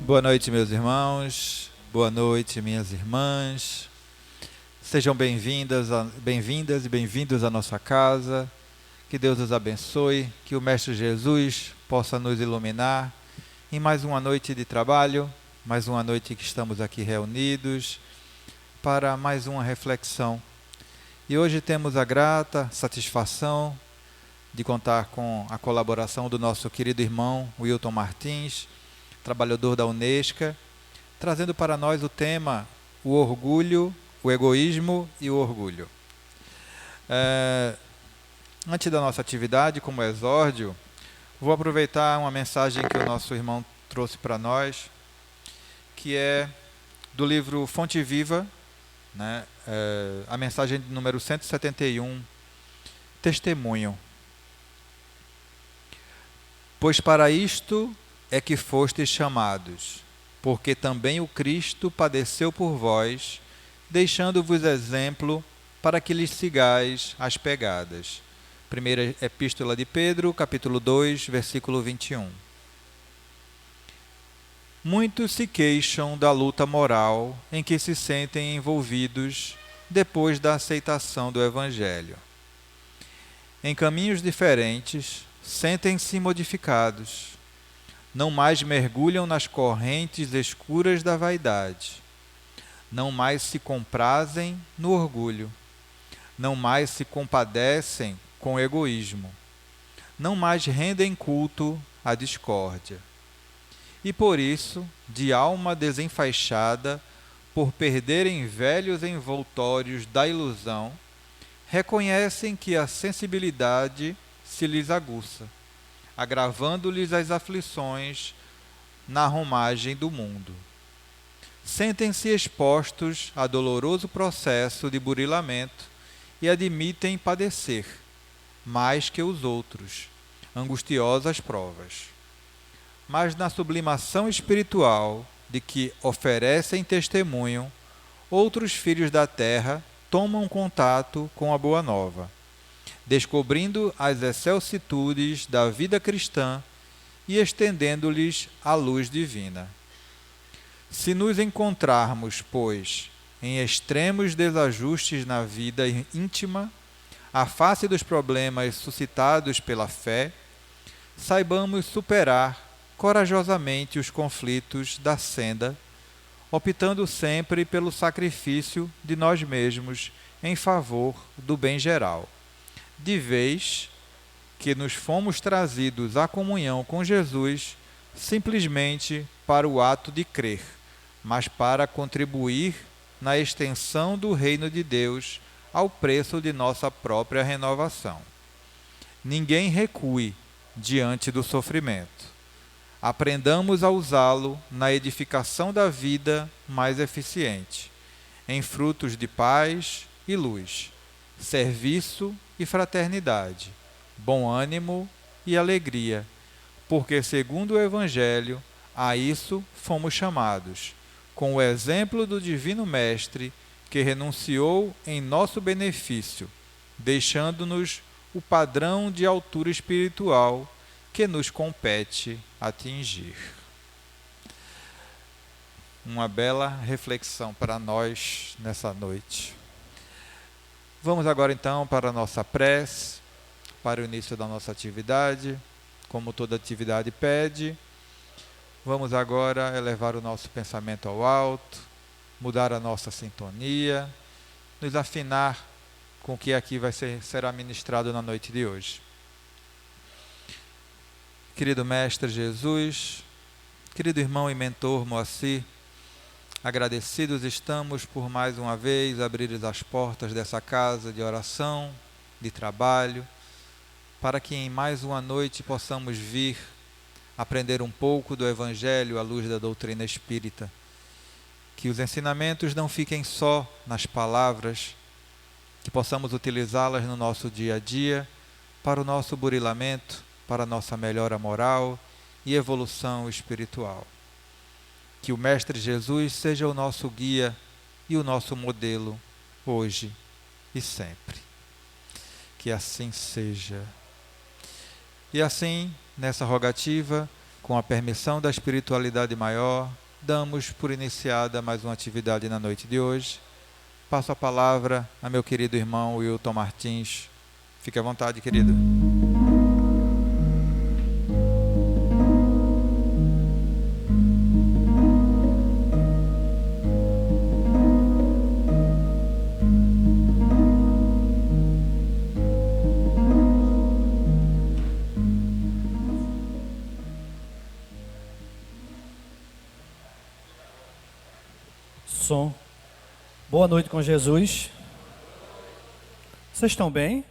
Boa noite, meus irmãos. Boa noite, minhas irmãs. Sejam bem-vindas e bem-vindos à nossa casa. Que Deus os abençoe, que o Mestre Jesus possa nos iluminar em mais uma noite de trabalho, mais uma noite que estamos aqui reunidos para mais uma reflexão. E hoje temos a grata satisfação de contar com a colaboração do nosso querido irmão Wilton Martins, trabalhador da Unesca, trazendo para nós o tema o orgulho, o egoísmo e o orgulho. Antes da nossa atividade, como exórdio, vou aproveitar uma mensagem que o nosso irmão trouxe para nós, que é do livro Fonte Viva, né? A mensagem número 171, Testemunho. Pois para isto é que fostes chamados, porque também o Cristo padeceu por vós, deixando-vos exemplo para que lhes sigais as pegadas. Primeira Epístola de Pedro, capítulo 2, versículo 21. Muitos se queixam da luta moral em que se sentem envolvidos depois da aceitação do Evangelho. Em caminhos diferentes, sentem-se modificados. Não mais mergulham nas correntes escuras da vaidade. Não mais se comprazem no orgulho. Não mais se compadecem com o egoísmo. Não mais rendem culto à discórdia. E por isso, de alma desenfaixada, por perderem velhos envoltórios da ilusão, reconhecem que a sensibilidade se lhes aguça, agravando-lhes as aflições na romagem do mundo. Sentem-se expostos a doloroso processo de burilamento e admitem padecer, mais que os outros, angustiosas provas. Mas na sublimação espiritual de que oferecem testemunho, outros filhos da terra tomam contato com a Boa Nova, descobrindo as excelsitudes da vida cristã e estendendo-lhes a luz divina. Se nos encontrarmos, pois, em extremos desajustes na vida íntima, à face dos problemas suscitados pela fé, saibamos superar corajosamente os conflitos da senda, optando sempre pelo sacrifício de nós mesmos em favor do bem geral, de vez que nos fomos trazidos à comunhão com Jesus simplesmente para o ato de crer, mas para contribuir na extensão do reino de Deus ao preço de nossa própria renovação. Ninguém recue diante do sofrimento. Aprendamos a usá-lo na edificação da vida mais eficiente, em frutos de paz e luz, serviço e fraternidade, bom ânimo e alegria, porque, segundo o Evangelho, a isso fomos chamados, com o exemplo do Divino Mestre, que renunciou em nosso benefício, deixando-nos o padrão de altura espiritual que nos compete atingir. Uma bela reflexão para nós nessa noite. Vamos agora então para a nossa prece, para o início da nossa atividade. Como toda atividade pede, vamos agora elevar o nosso pensamento ao alto, mudar a nossa sintonia, nos afinar com o que aqui será ministrado na noite de hoje. Querido Mestre Jesus, querido irmão e mentor Moacir, agradecidos estamos por mais uma vez abrir as portas dessa casa de oração, de trabalho, para que em mais uma noite possamos vir aprender um pouco do Evangelho à luz da doutrina espírita. Que os ensinamentos não fiquem só nas palavras, que possamos utilizá-las no nosso dia a dia para o nosso burilamento, para a nossa melhora moral e evolução espiritual. Que o Mestre Jesus seja o nosso guia e o nosso modelo, hoje e sempre. Que assim seja. E assim, nessa rogativa, com a permissão da espiritualidade maior, damos por iniciada mais uma atividade na noite de hoje. Passo a palavra a meu querido irmão Wilton Martins. Fique à vontade, querido. Som. Boa noite com Jesus. Vocês estão bem?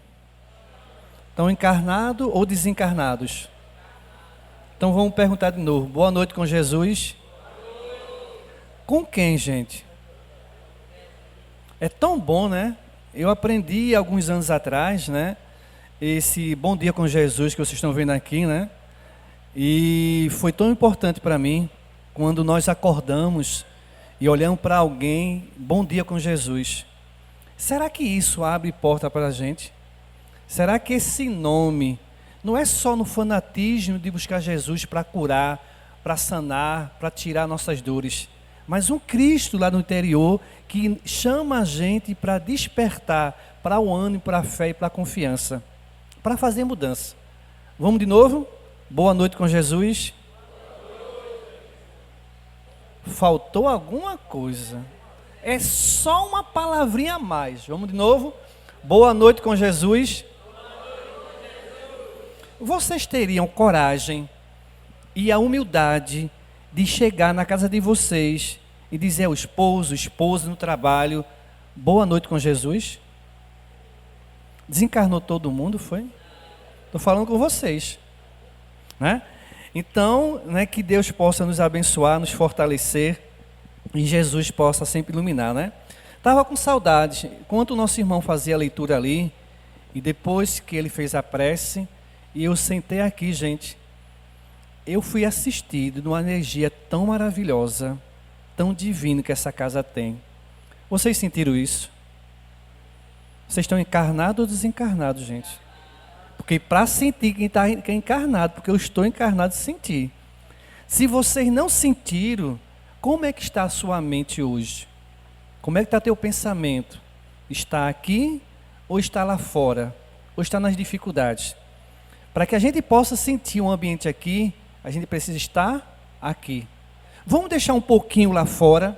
Estão encarnados ou desencarnados? Então vamos perguntar de novo. Boa noite com Jesus. Com quem, gente? É tão bom, né? Eu aprendi alguns anos atrás, né? Esse bom dia com Jesus que vocês estão vendo aqui, né? E foi tão importante para mim quando nós acordamos e olhamos para alguém, bom dia com Jesus. Será que isso abre porta para a gente? Será que esse nome não é só no fanatismo de buscar Jesus para curar, para sanar, para tirar nossas dores, mas um Cristo lá no interior que chama a gente para despertar para o ânimo, para a fé e para a confiança, para fazer mudança. Vamos de novo? Boa noite com Jesus. Faltou alguma coisa. É só uma palavrinha a mais. Vamos de novo? Boa noite com Jesus. Vocês teriam coragem e a humildade de chegar na casa de vocês e dizer ao esposo, esposa no trabalho, boa noite com Jesus? Desencarnou todo mundo, foi? Estou falando com vocês, né? Então, né, que Deus possa nos abençoar, nos fortalecer e Jesus possa sempre iluminar, né? Estava com saudade, enquanto o nosso irmão fazia a leitura ali, e depois que ele fez a prece, e eu sentei aqui, gente, eu fui assistido numa energia tão maravilhosa, tão divina que essa casa tem. Vocês sentiram isso? Vocês estão encarnados ou desencarnados, gente? Porque para sentir quem está encarnado, porque eu estou encarnado, sentir. Se vocês não sentiram, como é que está a sua mente hoje? Como é que está teu pensamento? Está aqui ou está lá fora? Ou está nas dificuldades? Para que a gente possa sentir um ambiente aqui, a gente precisa estar aqui. Vamos deixar um pouquinho lá fora,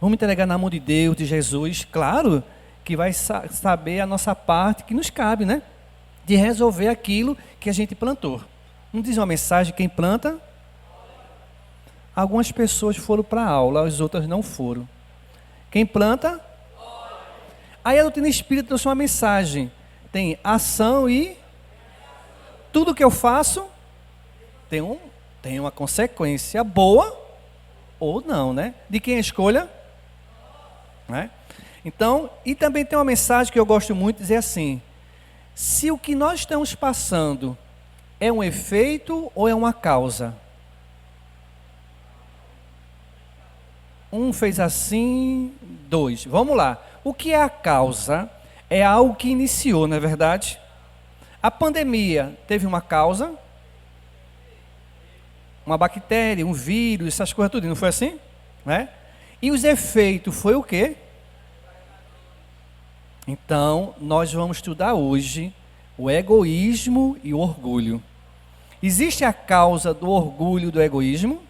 vamos entregar na mão de Deus, de Jesus, claro que vai saber a nossa parte que nos cabe, né? De resolver aquilo que a gente plantou. Não diz uma mensagem, quem planta? Algumas pessoas foram para a aula, as outras não foram. Quem planta? Aí a doutrina espírita trouxe uma mensagem. Tem ação e tudo que eu faço tem uma consequência boa ou não, né? De quem é a escolha? Né? Então, e também tem uma mensagem que eu gosto muito, dizer assim: se o que nós estamos passando é um efeito ou é uma causa? Um fez assim, dois. Vamos lá. O que é a causa? É algo que iniciou, não é verdade? A pandemia teve uma causa? Uma bactéria, um vírus, essas coisas tudo, não foi assim? Né? E os efeitos foi o quê? Então, nós vamos estudar hoje o egoísmo e o orgulho. Existe a causa do orgulho e do egoísmo?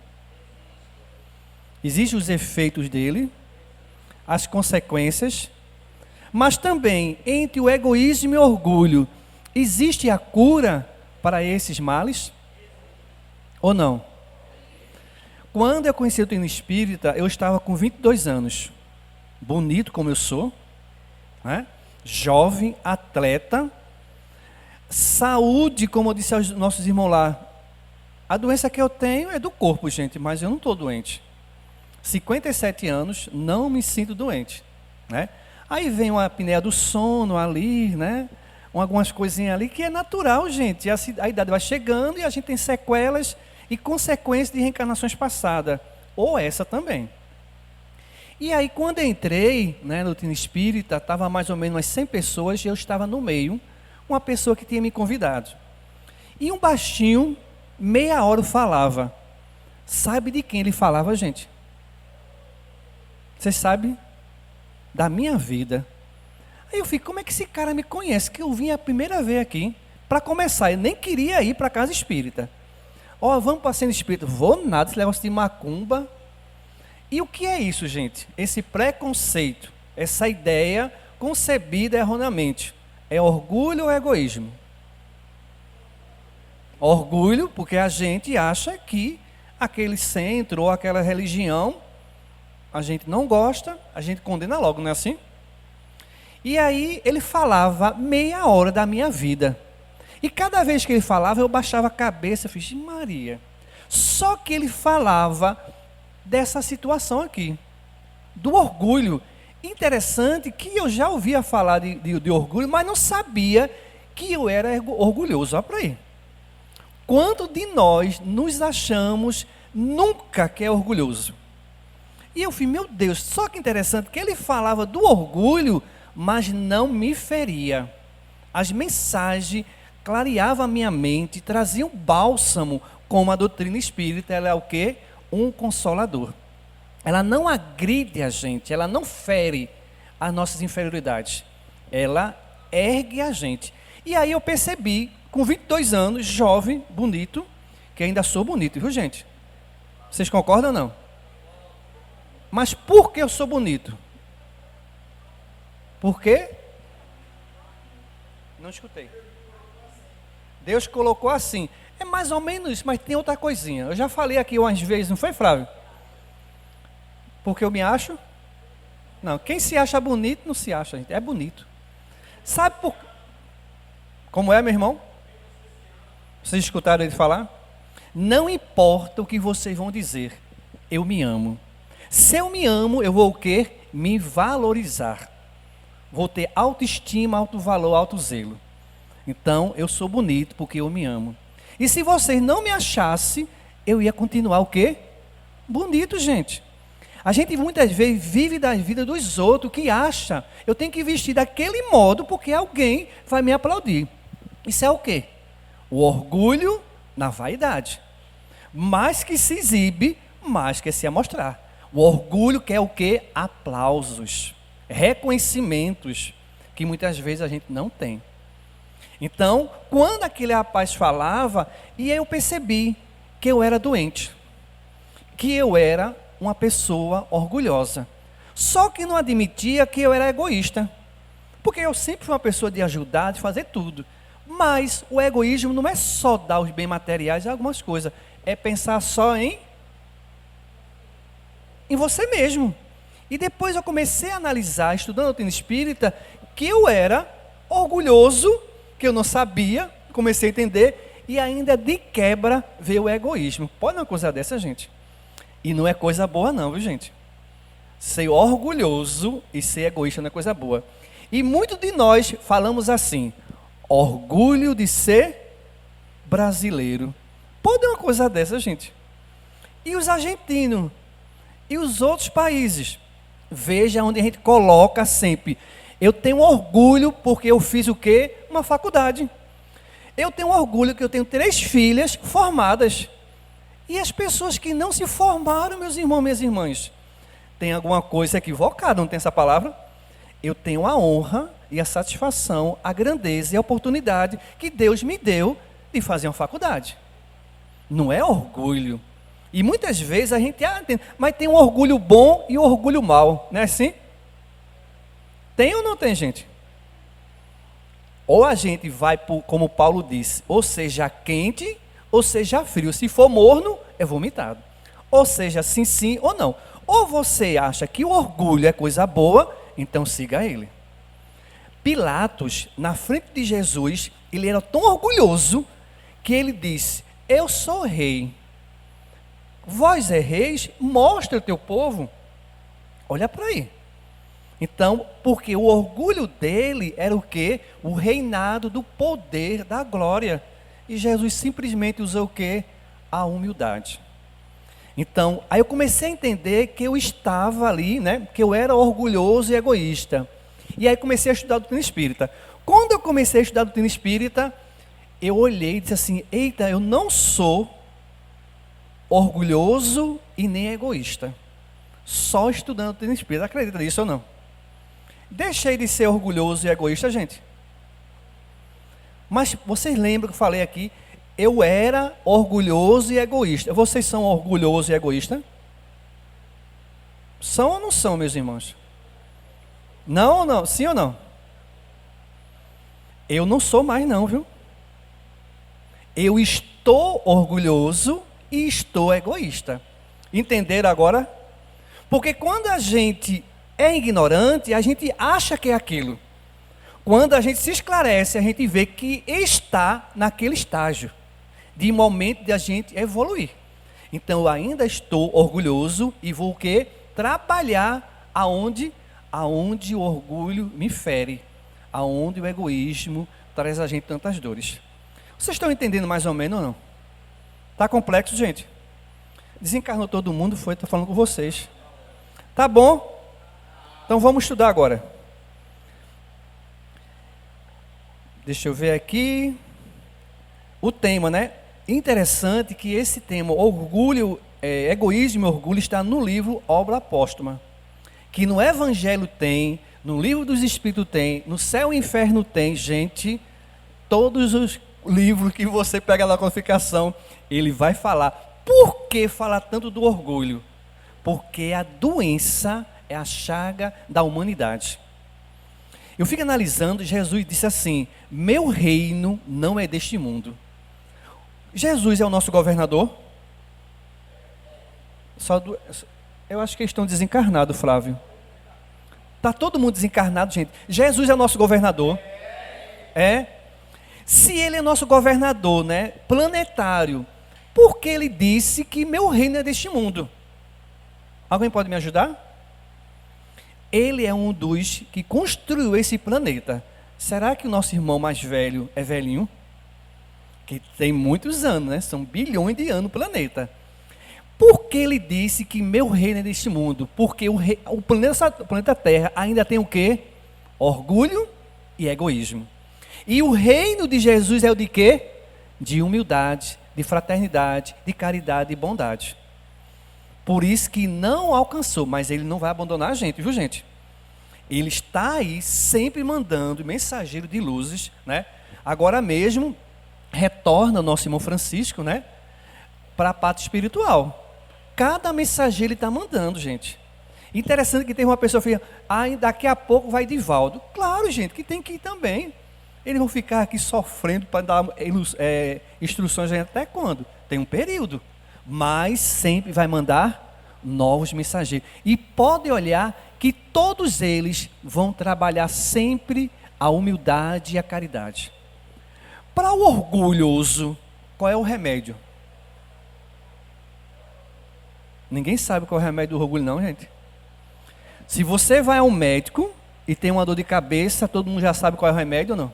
Existem os efeitos dele, as consequências, mas também entre o egoísmo e o orgulho, existe a cura para esses males? Ou não? Quando eu conheci o treino espírita, eu estava com 22 anos, bonito como eu sou, né? Jovem, atleta, saúde, como eu disse aos nossos irmãos lá, a doença que eu tenho é do corpo, gente, mas eu não estou doente. 57 anos, não me sinto doente, né? Aí vem uma apneia do sono ali, né? Algumas coisinhas ali que é natural, gente. A idade vai chegando e a gente tem sequelas e consequências de reencarnações passadas, ou essa também. E aí, quando eu entrei, né, no doutrina espírita, estava mais ou menos umas 100 pessoas, e eu estava no meio, uma pessoa que tinha me convidado. E um baixinho, meia hora falava. Sabe de quem ele falava, gente? Vocês sabem? Da minha vida. Aí eu fico, como é que esse cara me conhece? Que eu vim a primeira vez aqui. Para começar, eu nem queria ir para a casa espírita. Ó, vamos para a cena espírita. Vou nada, esse negócio de macumba. E o que é isso, gente? Esse preconceito, essa ideia concebida erroneamente. É orgulho ou egoísmo? Orgulho, porque a gente acha que aquele centro ou aquela religião, a gente não gosta, a gente condena logo, não é assim? E aí ele falava meia hora da minha vida. E cada vez que ele falava, eu baixava a cabeça e fiz, Maria. Só que ele falava dessa situação aqui, do orgulho. Interessante que eu já ouvia falar de orgulho, mas não sabia que eu era orgulhoso. Olha para aí. Quanto de nós nos achamos nunca que é orgulhoso? E eu fui, meu Deus, só que interessante que ele falava do orgulho, mas não me feria. As mensagens clareavam a minha mente, traziam bálsamo, como a doutrina espírita, ela é o quê? Um consolador. Ela não agride a gente, ela não fere as nossas inferioridades. Ela ergue a gente. E aí eu percebi, com 22 anos, jovem, bonito, que ainda sou bonito, viu gente? Vocês concordam ou não? Mas por que eu sou bonito? Por quê? Não escutei. Deus colocou assim. É mais ou menos isso, mas tem outra coisinha. Eu já falei aqui umas vezes, não foi, Flávio? Porque eu me acho? Não, quem se acha bonito, não se acha, gente. É bonito. Sabe por... Como é, meu irmão? Vocês escutaram ele falar? Não importa o que vocês vão dizer, eu me amo. Se eu me amo, eu vou o quê? Me valorizar. Vou ter autoestima, alto valor, alto zelo. Então, eu sou bonito porque eu me amo. E se vocês não me achassem, eu ia continuar o quê? Bonito, gente. A gente muitas vezes vive da vida dos outros que acha, eu tenho que vestir daquele modo porque alguém vai me aplaudir. Isso é o quê? O orgulho na vaidade. Mais que se exibe, mais que se mostrar. O orgulho quer o quê? Aplausos, reconhecimentos, que muitas vezes a gente não tem. Então, quando aquele rapaz falava, e eu percebi que eu era doente, que eu era uma pessoa orgulhosa. Só que não admitia que eu era egoísta, porque eu sempre fui uma pessoa de ajudar, de fazer tudo. Mas o egoísmo não é só dar os bens materiais e algumas coisas, é pensar só em você mesmo. E depois eu comecei a analisar, estudando a doutrina espírita, que eu era orgulhoso, que eu não sabia, comecei a entender, e ainda de quebra veio o egoísmo. Pode uma coisa dessa, gente? E não é coisa boa não, viu gente? Ser orgulhoso e ser egoísta não é coisa boa. E muitos de nós falamos assim, orgulho de ser brasileiro. Pode uma coisa dessa, gente? E os argentinos? E os outros países? Veja onde a gente coloca sempre. Eu tenho orgulho porque eu fiz o quê? Uma faculdade. Eu tenho orgulho que eu tenho 3 filhas formadas. E as pessoas que não se formaram, meus irmãos, minhas irmãs, tem alguma coisa equivocada, não tem essa palavra? Eu tenho a honra e a satisfação, a grandeza e a oportunidade que Deus me deu de fazer uma faculdade. Não é orgulho. E muitas vezes a gente, mas tem um orgulho bom e um orgulho mau, não é assim? Tem ou não tem, gente? Ou a gente vai, como Paulo disse, ou seja quente, ou seja frio. Se for morno, é vomitado. Ou seja, sim ou não. Ou você acha que o orgulho é coisa boa, então siga ele. Pilatos, na frente de Jesus, ele era tão orgulhoso que ele disse, eu sou rei. Vós é reis, mostra o teu povo. Olha para aí. Então, porque o orgulho dele era o quê? O reinado do poder, da glória. E Jesus simplesmente usou o quê? A humildade. Então, aí eu comecei a entender que eu estava ali, né? Que eu era orgulhoso e egoísta. E aí comecei a estudar a doutrina espírita. Quando eu comecei a estudar a doutrina espírita, eu olhei e disse assim, eita, eu não sou orgulhoso e nem egoísta. Só estudando o Treino Espírita. Acredita nisso ou não? Deixei de ser orgulhoso e egoísta, gente. Mas vocês lembram que eu falei aqui? Eu era orgulhoso e egoísta. Vocês são orgulhosos e egoístas? São ou não são, meus irmãos? Não ou não? Sim ou não? Eu não sou mais não, viu? Eu estou orgulhoso e estou egoísta. Entenderam agora? Porque quando a gente é ignorante, a gente acha que é aquilo. Quando a gente se esclarece, a gente vê que está naquele estágio de momento de a gente evoluir. Então eu ainda estou orgulhoso e vou o quê? Trabalhar aonde o orgulho me fere, aonde o egoísmo traz a gente tantas dores. Vocês estão entendendo mais ou menos ou não? Tá complexo, gente? Desencarnou todo mundo, estou falando com vocês. Tá bom? Então vamos estudar agora. Deixa eu ver aqui. O tema, né? Interessante que esse tema, orgulho, egoísmo e orgulho, está no livro Obra Póstuma. Que no Evangelho tem, no Livro dos Espíritos tem, no Céu e Inferno tem, gente, todos os livros que você pega na codificação, ele vai falar. Por que falar tanto do orgulho? Porque a doença é a chaga da humanidade. Eu fico analisando, Jesus disse assim, meu reino não é deste mundo. Jesus é o nosso governador? Eu acho que eles estão desencarnados, Flávio. Está todo mundo desencarnado, gente. Jesus é o nosso governador. É? Se ele é nosso governador, né, planetário, por que ele disse que meu reino é deste mundo? Alguém pode me ajudar? Ele é um dos que construiu esse planeta. Será que o nosso irmão mais velho é velhinho? Que tem muitos anos, né? São bilhões de anos no planeta. Por que ele disse que meu reino é deste mundo? Porque o planeta Terra ainda tem o quê? Orgulho e egoísmo. E o reino de Jesus é o de quê? De humildade, de fraternidade, de caridade e bondade. Por isso que não alcançou, mas ele não vai abandonar a gente, viu, gente? Ele está aí sempre mandando mensageiro de luzes, né? Agora mesmo retorna o nosso irmão Francisco, né, para a parte espiritual. Cada mensageiro ele está mandando, gente. Interessante que tem uma pessoa que fala, daqui a pouco vai Divaldo. Claro, gente, que tem que ir também. Eles vão ficar aqui sofrendo para dar instruções até quando? Tem um período. Mas sempre vai mandar novos mensageiros. E pode olhar que todos eles vão trabalhar sempre a humildade e a caridade. Para o orgulhoso, qual é o remédio? Ninguém sabe qual é o remédio do orgulho não, gente. Se você vai ao médico e tem uma dor de cabeça, todo mundo já sabe qual é o remédio ou não?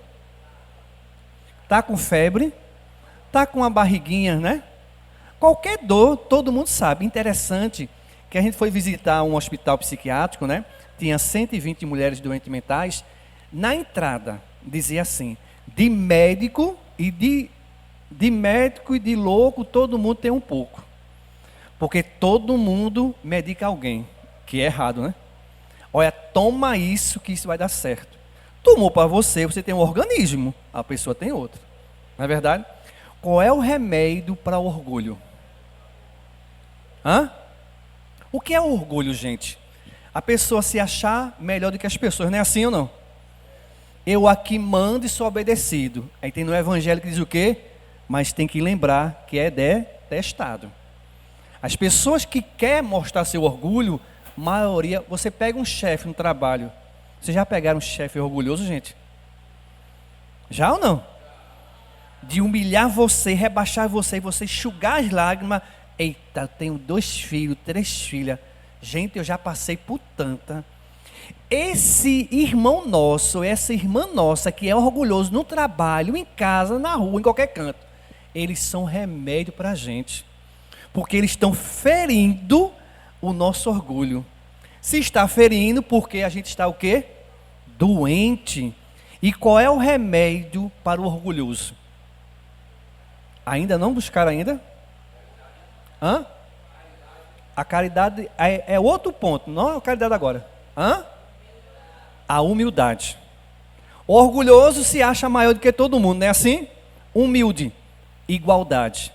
Tá com febre, tá com uma barriguinha, né? Qualquer dor, todo mundo sabe. Interessante que a gente foi visitar um hospital psiquiátrico, né? Tinha 120 mulheres doentes mentais. Na entrada, dizia assim, de médico e de louco, todo mundo tem um pouco. Porque todo mundo medica alguém, que é errado, né? Olha, toma isso que isso vai dar certo. Tomou para você, você tem um organismo, a pessoa tem outro. Não é verdade? Qual é o remédio para o orgulho? O que é orgulho, gente? A pessoa se achar melhor do que as pessoas, não é assim ou não? Eu aqui mando e sou obedecido. Aí tem no Evangelho que diz o quê? Mas tem que lembrar que é detestado. As pessoas que querem mostrar seu orgulho, maioria, você pega um chefe no trabalho. Vocês já pegaram um chefe orgulhoso, gente? Já ou não? De humilhar você, rebaixar você, e você enxugar as lágrimas. Eita, eu tenho 2 filhos, 3 filhas. Gente, eu já passei por tanta. Esse irmão nosso, essa irmã nossa, que é orgulhoso no trabalho, em casa, na rua, em qualquer canto, eles são remédio para a gente. Porque eles estão ferindo o nosso orgulho. Se está ferindo, porque a gente está o quê? Doente. E qual é o remédio para o orgulhoso? Ainda não buscaram ainda? Hã? A caridade é outro ponto, não é a caridade agora. Hã? A humildade. O orgulhoso se acha maior do que todo mundo, não é assim? Humilde, igualdade.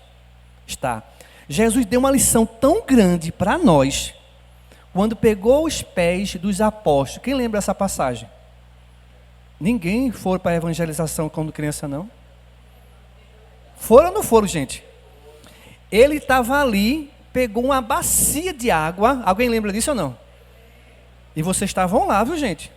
Está. Jesus deu uma lição tão grande para nós, quando pegou os pés dos apóstolos. Quem lembra dessa passagem? Ninguém foi para a evangelização quando criança, não? Foram ou não foram, gente? Ele estava ali, pegou uma bacia de água. Alguém lembra disso ou não? E vocês estavam lá, viu, gente?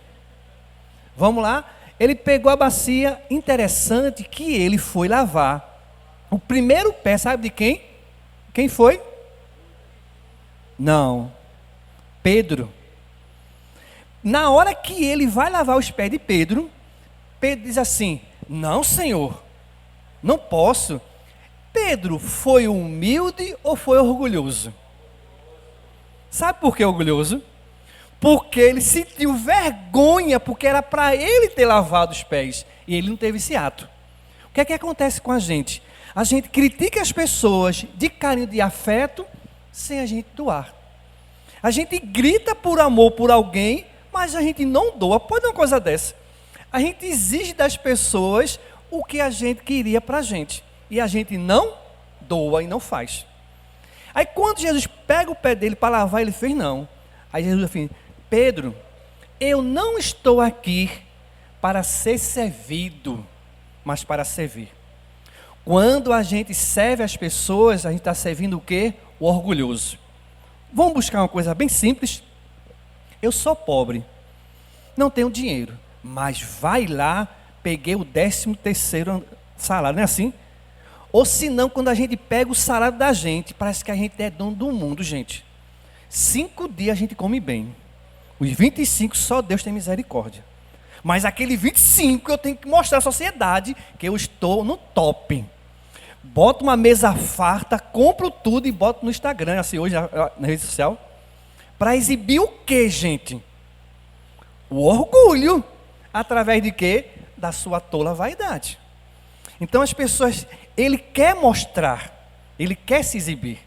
Vamos lá. Ele pegou a bacia, interessante que ele foi lavar o primeiro pé, sabe de quem? Quem foi? Não, Pedro. Na hora que ele vai lavar os pés de Pedro, Pedro diz assim: não, Senhor, não posso. Pedro foi humilde ou foi orgulhoso? Sabe por que orgulhoso? Porque ele sentiu vergonha, porque era para ele ter lavado os pés, e ele não teve esse ato. O que é que acontece com a gente? A gente critica as pessoas de carinho, de afeto, sem a gente doar. A gente grita por amor por alguém, mas a gente não doa. Pode uma coisa dessa. A gente exige das pessoas o que a gente queria para a gente, e a gente não doa e não faz. Aí quando Jesus pega o pé dele para lavar, ele fez não. Aí Jesus assim: Pedro, eu não estou aqui para ser servido, mas para servir. Quando a gente serve as pessoas, a gente está servindo o quê? O orgulhoso. Vamos buscar uma coisa bem simples. Eu sou pobre, não tenho dinheiro, mas vai lá, peguei o 13º salário, não é assim? Ou senão, quando a gente pega o salário da gente, parece que a gente é dono do mundo, gente. 5 dias a gente come bem. Os 25 só Deus tem misericórdia. Mas aquele 25 eu tenho que mostrar à sociedade que eu estou no top. Boto uma mesa farta, compro tudo e boto no Instagram, assim hoje na rede social. Para exibir o quê, gente? O orgulho. Através de quê? Da sua tola vaidade. Então as pessoas, ele quer mostrar, ele quer se exibir.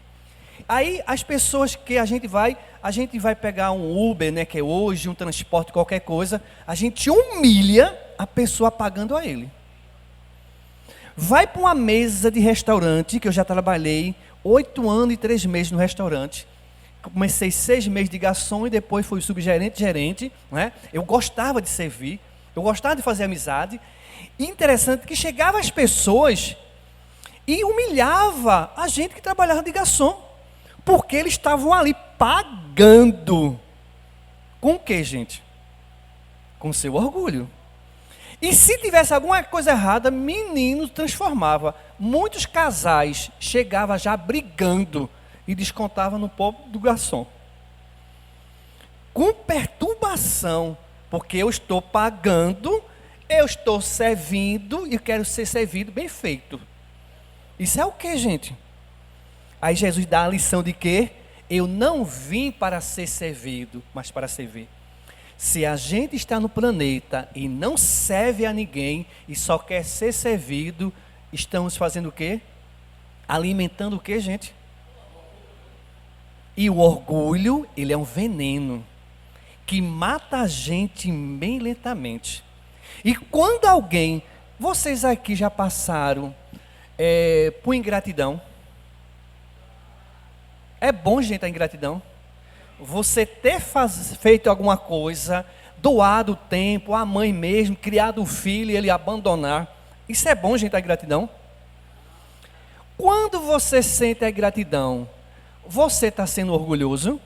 Aí as pessoas que a gente vai pegar um Uber, né, que é hoje, um transporte, qualquer coisa, a gente humilha a pessoa pagando a ele. Vai para uma mesa de restaurante, que eu já trabalhei 8 anos e 3 meses no restaurante. Comecei 6 meses de garçom e depois fui subgerente, gerente, né? Eu gostava de servir, eu gostava de fazer amizade. E interessante que chegava as pessoas e humilhava a gente que trabalhava de garçom, porque eles estavam ali pagando. Com o que, gente? Com seu orgulho. E se tivesse alguma coisa errada, menino transformava. Muitos casais chegavam já brigando e descontavam no povo do garçom. Com perturbação, porque eu estou pagando, eu estou servindo e quero ser servido bem feito. Isso é o que, gente? Aí Jesus dá a lição de que eu não vim para ser servido, mas para servir. Se a gente está no planeta e não serve a ninguém e só quer ser servido, estamos fazendo o quê? Alimentando o quê, gente? E o orgulho, ele é um veneno que mata a gente bem lentamente. E quando alguém, vocês aqui já passaram por ingratidão? É bom, gente, a ingratidão. Você ter feito alguma coisa, doado o tempo, a mãe mesmo, criado o filho e ele abandonar. Isso é bom, gente, a ingratidão. Quando você sente a ingratidão, você está sendo orgulhoso?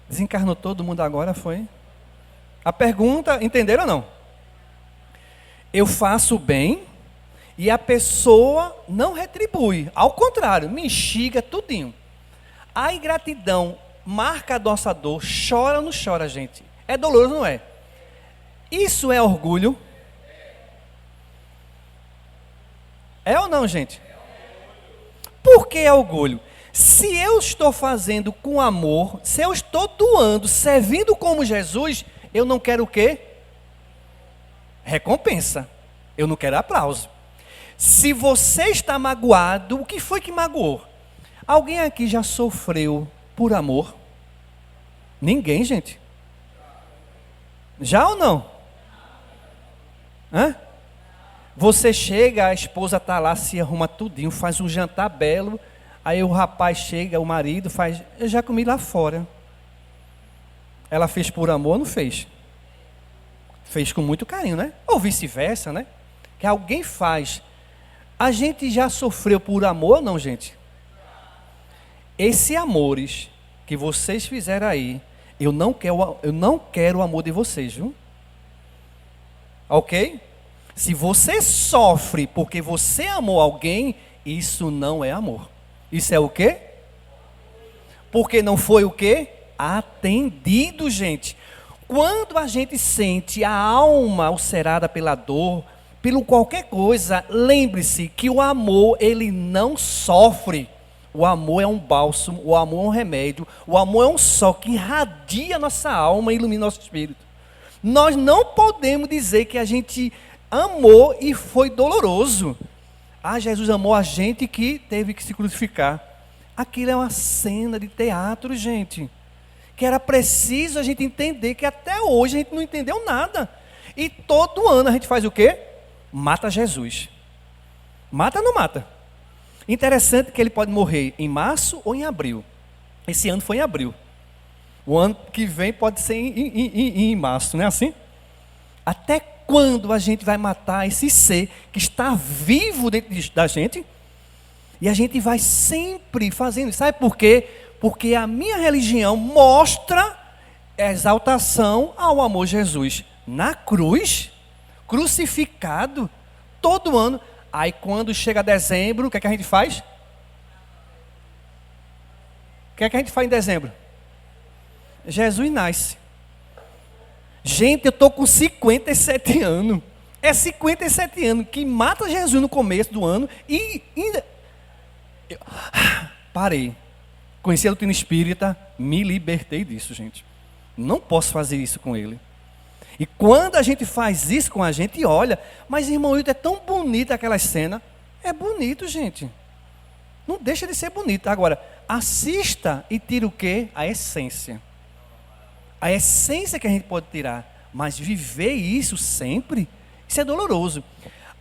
Desencarnou todo mundo agora, foi? A pergunta, entenderam ou não? Eu faço bem e a pessoa não retribui. Ao contrário, me instiga tudinho. A ingratidão marca a nossa dor. Chora ou não chora, gente? É doloroso, não é? Isso é orgulho? É ou não, gente? Por que é orgulho? Se eu estou fazendo com amor, se eu estou doando, servindo como Jesus, eu não quero o quê? Recompensa. Eu não quero aplauso. Se você está magoado, o que foi que magoou? Alguém aqui já sofreu por amor? Ninguém, gente. Já ou não? Hã? Você chega, a esposa está lá, se arruma tudinho, faz um jantar belo, aí o rapaz chega, o marido faz, eu já comi lá fora. Ela fez por amor ou não fez? Fez com muito carinho, né? Ou vice-versa, né? Que alguém faz. A gente já sofreu por amor ou não, gente? Esse amores que vocês fizeram aí, eu não quero o amor de vocês, viu? Ok? Se você sofre porque você amou alguém, isso não é amor. Isso é o quê? Porque não foi o quê? Atendido, gente. Quando a gente sente a alma ulcerada pela dor, pelo qualquer coisa, lembre-se que o amor, ele não sofre. O amor é um bálsamo, o amor é um remédio, o amor é um sol que irradia nossa alma e ilumina nosso espírito. Nós não podemos dizer que a gente amou e foi doloroso. Ah, Jesus amou a gente que teve que se crucificar. Aquilo é uma cena de teatro, gente. Que era preciso a gente entender que até hoje a gente não entendeu nada. E todo ano a gente faz o quê? Mata Jesus. Mata ou não mata? Interessante que ele pode morrer em março ou em abril. Esse ano foi em abril. O ano que vem pode ser em março, não é assim? Até quando a gente vai matar esse ser que está vivo dentro da gente? E a gente vai sempre fazendo isso. Sabe por quê? Porque a minha religião mostra exaltação ao amor de Jesus. Na cruz, crucificado, todo ano. Aí quando chega dezembro, o que é que a gente faz? O que é que a gente faz em dezembro? Jesus nasce. Gente, eu estou com 57 anos. É 57 anos que mata Jesus no começo do ano e ainda... Parei. Conheci a doutrina espírita, me libertei disso, gente. Não posso fazer isso com ele. E quando a gente faz isso com a gente, olha, mas irmão Hilton, é tão bonita aquela cena. É bonito, gente. Não deixa de ser bonito. Agora, assista e tira o quê? A essência. A essência que a gente pode tirar. Mas viver isso sempre, isso é doloroso.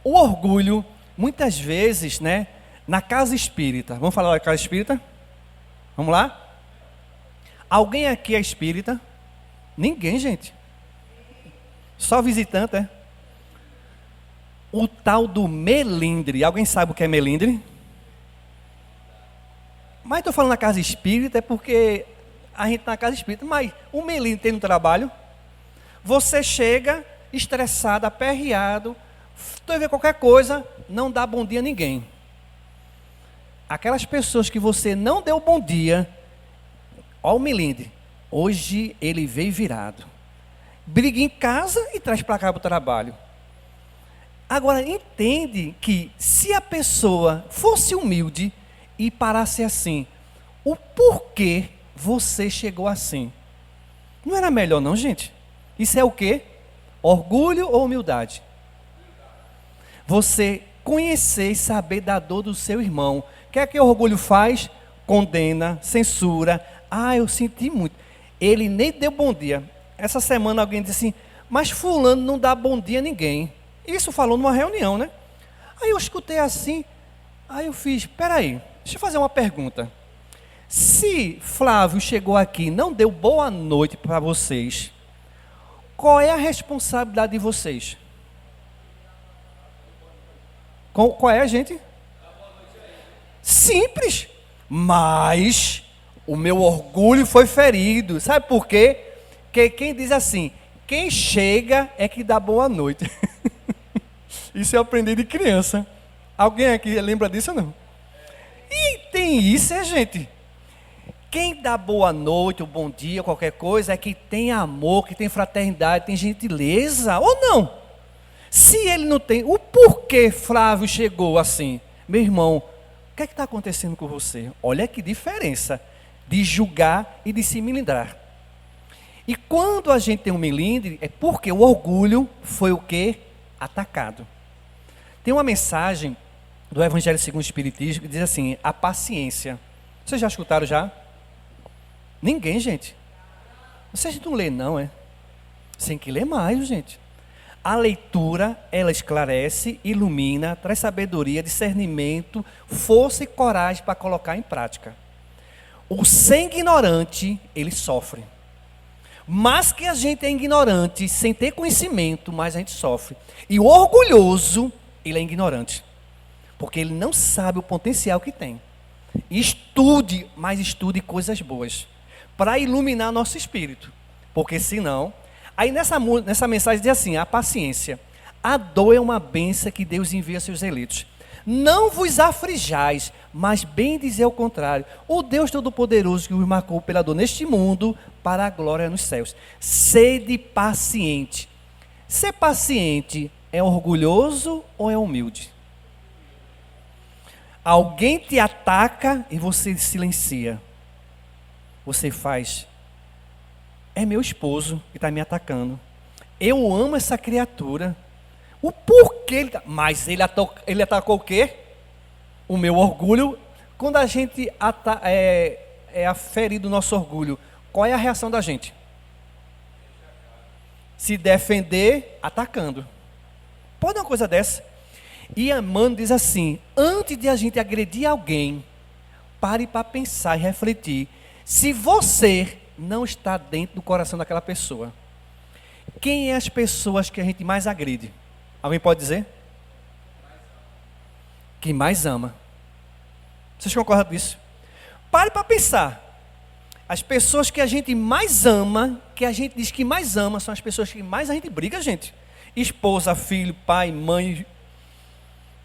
O orgulho, muitas vezes, né? Na casa espírita. Vamos falar da casa espírita? Vamos lá? Alguém aqui é espírita? Ninguém, gente. Só visitante, é? O tal do melindre. Alguém sabe o que é melindre? Mas estou falando na casa espírita é porque a gente está na casa espírita. Mas o melindre tem no trabalho. Você chega estressado, aperreado, tu vê qualquer coisa, não dá bom dia a ninguém. Aquelas pessoas que você não deu bom dia, ó o melindre, hoje ele veio virado. Briga em casa e traz para cá para o trabalho. Agora, entende que se a pessoa fosse humilde e parasse assim, o porquê você chegou assim? Não era melhor não, gente? Isso é o quê? Orgulho ou humildade? Você conhecer e saber da dor do seu irmão. O que é que o orgulho faz? Condena, censura. Ah, eu senti muito. Ele nem deu bom dia. Essa semana alguém disse assim, mas fulano não dá bom dia a ninguém. Isso falou numa reunião, né? Aí eu escutei assim, aí eu fiz, peraí, deixa eu fazer uma pergunta. Se Flávio chegou aqui e não deu boa noite para vocês, qual é a responsabilidade de vocês? Qual é, gente? Simples, mas o meu orgulho foi ferido. Sabe por quê? Porque quem diz assim, quem chega é que dá boa noite. Isso eu aprendi de criança. Alguém aqui lembra disso ou não? E tem isso, gente. Quem dá boa noite, ou bom dia, qualquer coisa, é que tem amor, que tem fraternidade, tem gentileza, ou não? Se ele não tem, o porquê Flávio chegou assim? Meu irmão, o que é que está acontecendo com você? Olha que diferença de julgar e de se melindrar. E quando a gente tem um melindre, é porque o orgulho foi o quê? Atacado. Tem uma mensagem do Evangelho segundo o Espiritismo, que diz assim, a paciência. Vocês já escutaram já? Ninguém, gente. Vocês não lê não, é? Você tem que ler mais, gente. A leitura, ela esclarece, ilumina, traz sabedoria, discernimento, força e coragem para colocar em prática. O sem ignorante, ele sofre. Mas que a gente é ignorante, sem ter conhecimento, mais a gente sofre. E o orgulhoso, ele é ignorante. Porque ele não sabe o potencial que tem. Estude, mas estude coisas boas. Para iluminar nosso espírito. Porque senão... Aí nessa mensagem diz assim, a paciência. A dor é uma bênção que Deus envia a seus eleitos. Não vos aflijais, mas bem dizer o contrário. O Deus Todo-Poderoso que os marcou pela dor neste mundo, para a glória nos céus. Sede paciente. Ser paciente é orgulhoso ou é humilde? Alguém te ataca e você silencia. Você faz... É meu esposo que está me atacando. Eu amo essa criatura. O porquê? Mas ele atacou o quê? O meu orgulho. Quando a gente é aferido o nosso orgulho, qual é a reação da gente? Se defender, atacando. Pode uma coisa dessa? E Emmanuel diz assim, antes de a gente agredir alguém, pare para pensar e refletir. Se você... não está dentro do coração daquela pessoa. Quem é as pessoas que a gente mais agride? Alguém pode dizer? Quem mais ama. Vocês concordam com isso? Pare para pensar. As pessoas que a gente mais ama, que a gente diz que mais ama, são as pessoas que mais a gente briga, gente. Esposa, filho, pai, mãe.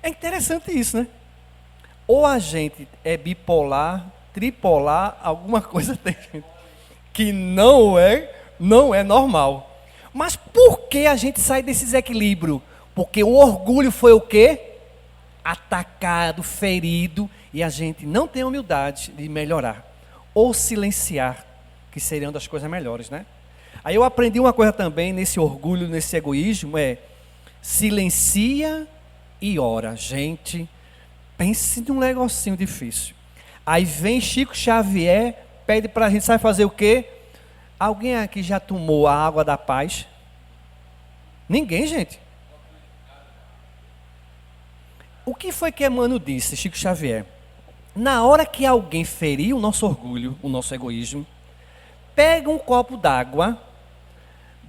É interessante isso, né? Ou a gente é bipolar, tripolar, alguma coisa tem, gente. Que não é normal. Mas por que a gente sai desse desequilíbrio? Porque o orgulho foi o quê? Atacado, ferido, e a gente não tem humildade de melhorar. Ou silenciar, que seriam das coisas melhores, né? Aí eu aprendi uma coisa também, nesse orgulho, nesse egoísmo, silencia e ora. Gente, pense num negocinho difícil. Aí vem Chico Xavier, pede para a gente, sabe fazer o quê? Alguém aqui já tomou a água da paz? Ninguém, gente. O que foi que Emmanuel disse, Chico Xavier? Na hora que alguém ferir o nosso orgulho, o nosso egoísmo, pega um copo d'água,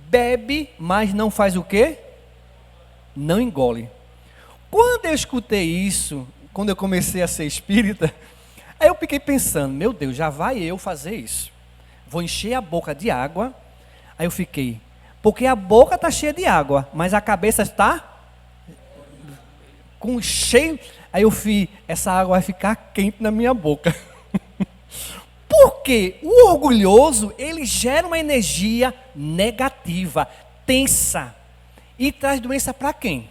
bebe, mas não faz o quê? Não engole. Quando eu escutei isso, quando eu comecei a ser espírita, aí eu fiquei pensando, meu Deus, já vai eu fazer isso. Vou encher a boca de água. Aí eu fiquei, porque a boca está cheia de água, mas a cabeça está com cheio. Aí eu fiz, essa água vai ficar quente na minha boca. Porque o orgulhoso, ele gera uma energia negativa, tensa. E traz doença para quem?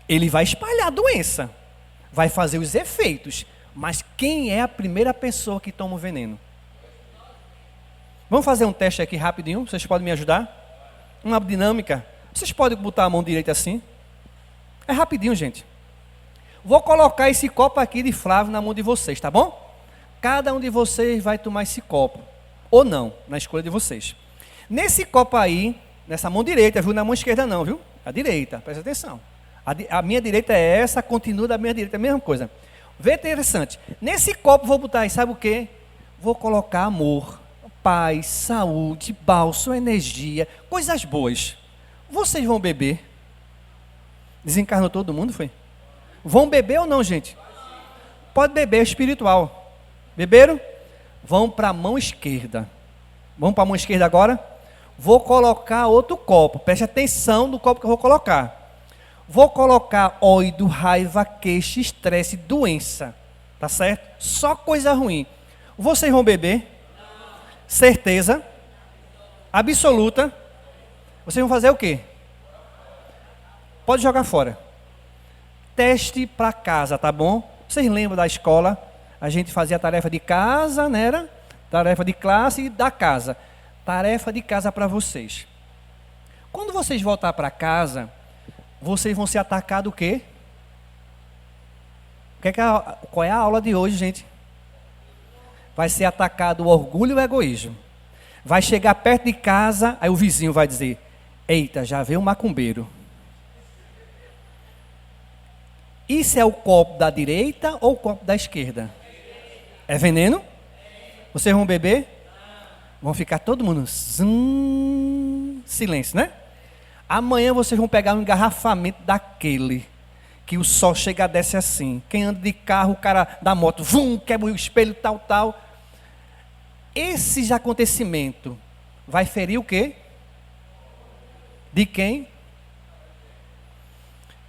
Ele vai espalhar a doença. Vai fazer os efeitos. Mas quem é a primeira pessoa que toma o veneno? Vamos fazer um teste aqui rapidinho? Vocês podem me ajudar? Uma dinâmica. Vocês podem botar a mão direita assim? É rapidinho, gente. Vou colocar esse copo aqui de Flávio na mão de vocês, tá bom? Cada um de vocês vai tomar esse copo. Ou não, na escolha de vocês. Nesse copo aí, nessa mão direita, viu? Na mão esquerda não, viu? A direita, presta atenção. A minha direita é essa, continua da minha direita, a mesma coisa. Vê, interessante. Nesse copo vou botar aí, sabe o quê? Vou colocar amor, paz, saúde, bálsamo, energia, coisas boas. Vocês vão beber? Desencarnou todo mundo, foi? Vão beber ou não, gente? Pode beber, é espiritual. Beberam? Vão para a mão esquerda. Vamos para a mão esquerda agora? Vou colocar outro copo. Preste atenção no copo que eu vou colocar. Vou colocar ódio, raiva, queixa, estresse, doença. Tá certo? Só coisa ruim. Vocês vão beber? Não. Certeza? Absoluta? Vocês vão fazer o quê? Pode jogar fora. Teste para casa, tá bom? Vocês lembram da escola? A gente fazia tarefa de casa, né? Era? Tarefa de classe e da casa. Tarefa de casa para vocês. Quando vocês voltar para casa, vocês vão ser atacados o quê? Qual é a aula de hoje, gente? Vai ser atacado o orgulho e o egoísmo. Vai chegar perto de casa, aí o vizinho vai dizer: eita, já veio o macumbeiro. Isso é o copo da direita ou o copo da esquerda? É veneno? Vocês vão beber? Vão ficar todo mundo silêncio, né? Amanhã vocês vão pegar um engarrafamento daquele que o sol chega, desce assim. Quem anda de carro, o cara da moto, quebra o espelho, tal. Esse acontecimento vai ferir o quê? De quem?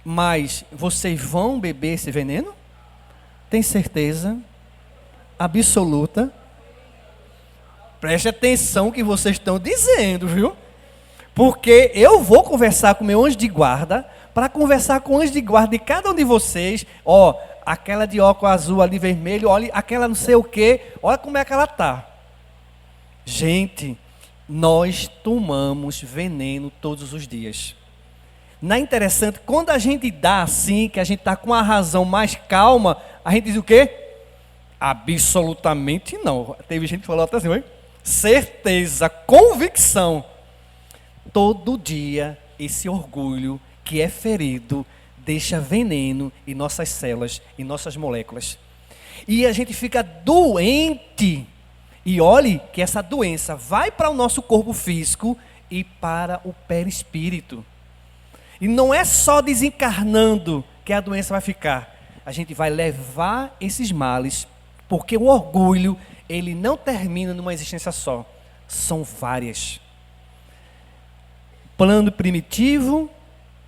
Mas vocês vão beber esse veneno? Tem certeza absoluta? Preste atenção que vocês estão dizendo, viu? Porque eu vou conversar com meu anjo de guarda, para conversar com o anjo de guarda de cada um de vocês. Ó, aquela de óculos azul ali, vermelho, olha, aquela não sei o quê, olha como é que ela está. Gente, nós tomamos veneno todos os dias. Não é interessante, quando a gente dá assim, que a gente está com a razão mais calma, a gente diz o quê? Absolutamente não. Teve gente que falou até assim, oi? Certeza, convicção. Todo dia, esse orgulho que é ferido, deixa veneno em nossas células, em nossas moléculas. E a gente fica doente. E olhe que essa doença vai para o nosso corpo físico e para o perispírito. E não é só desencarnando que a doença vai ficar. A gente vai levar esses males, porque o orgulho, ele não termina numa existência só. São várias. Plano primitivo,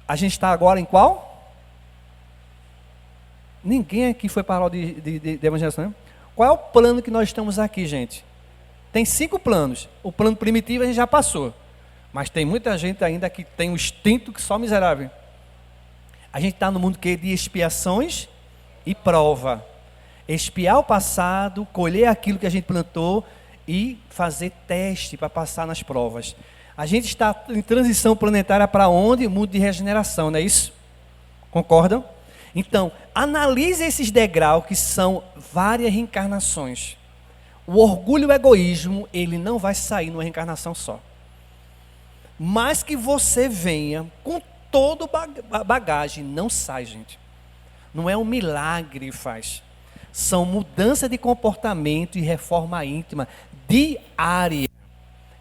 a gente está agora em qual? Ninguém aqui foi para a aula de evangelização, né? Qual é o plano que nós estamos aqui, gente? Tem 5 planos. O plano primitivo a gente já passou. Mas tem muita gente ainda que tem um instinto que só miserável. A gente está no mundo que de expiações e prova. Expiar o passado, colher aquilo que a gente plantou e fazer teste para passar nas provas. A gente está em transição planetária para onde? O mundo de regeneração, não é isso? Concordam? Então, analise esses degraus que são várias reencarnações. O orgulho e o egoísmo, ele não vai sair numa reencarnação só. Mas que você venha com todo bagagem, não sai, gente. Não é um milagre que faz. São mudança de comportamento e reforma íntima diária.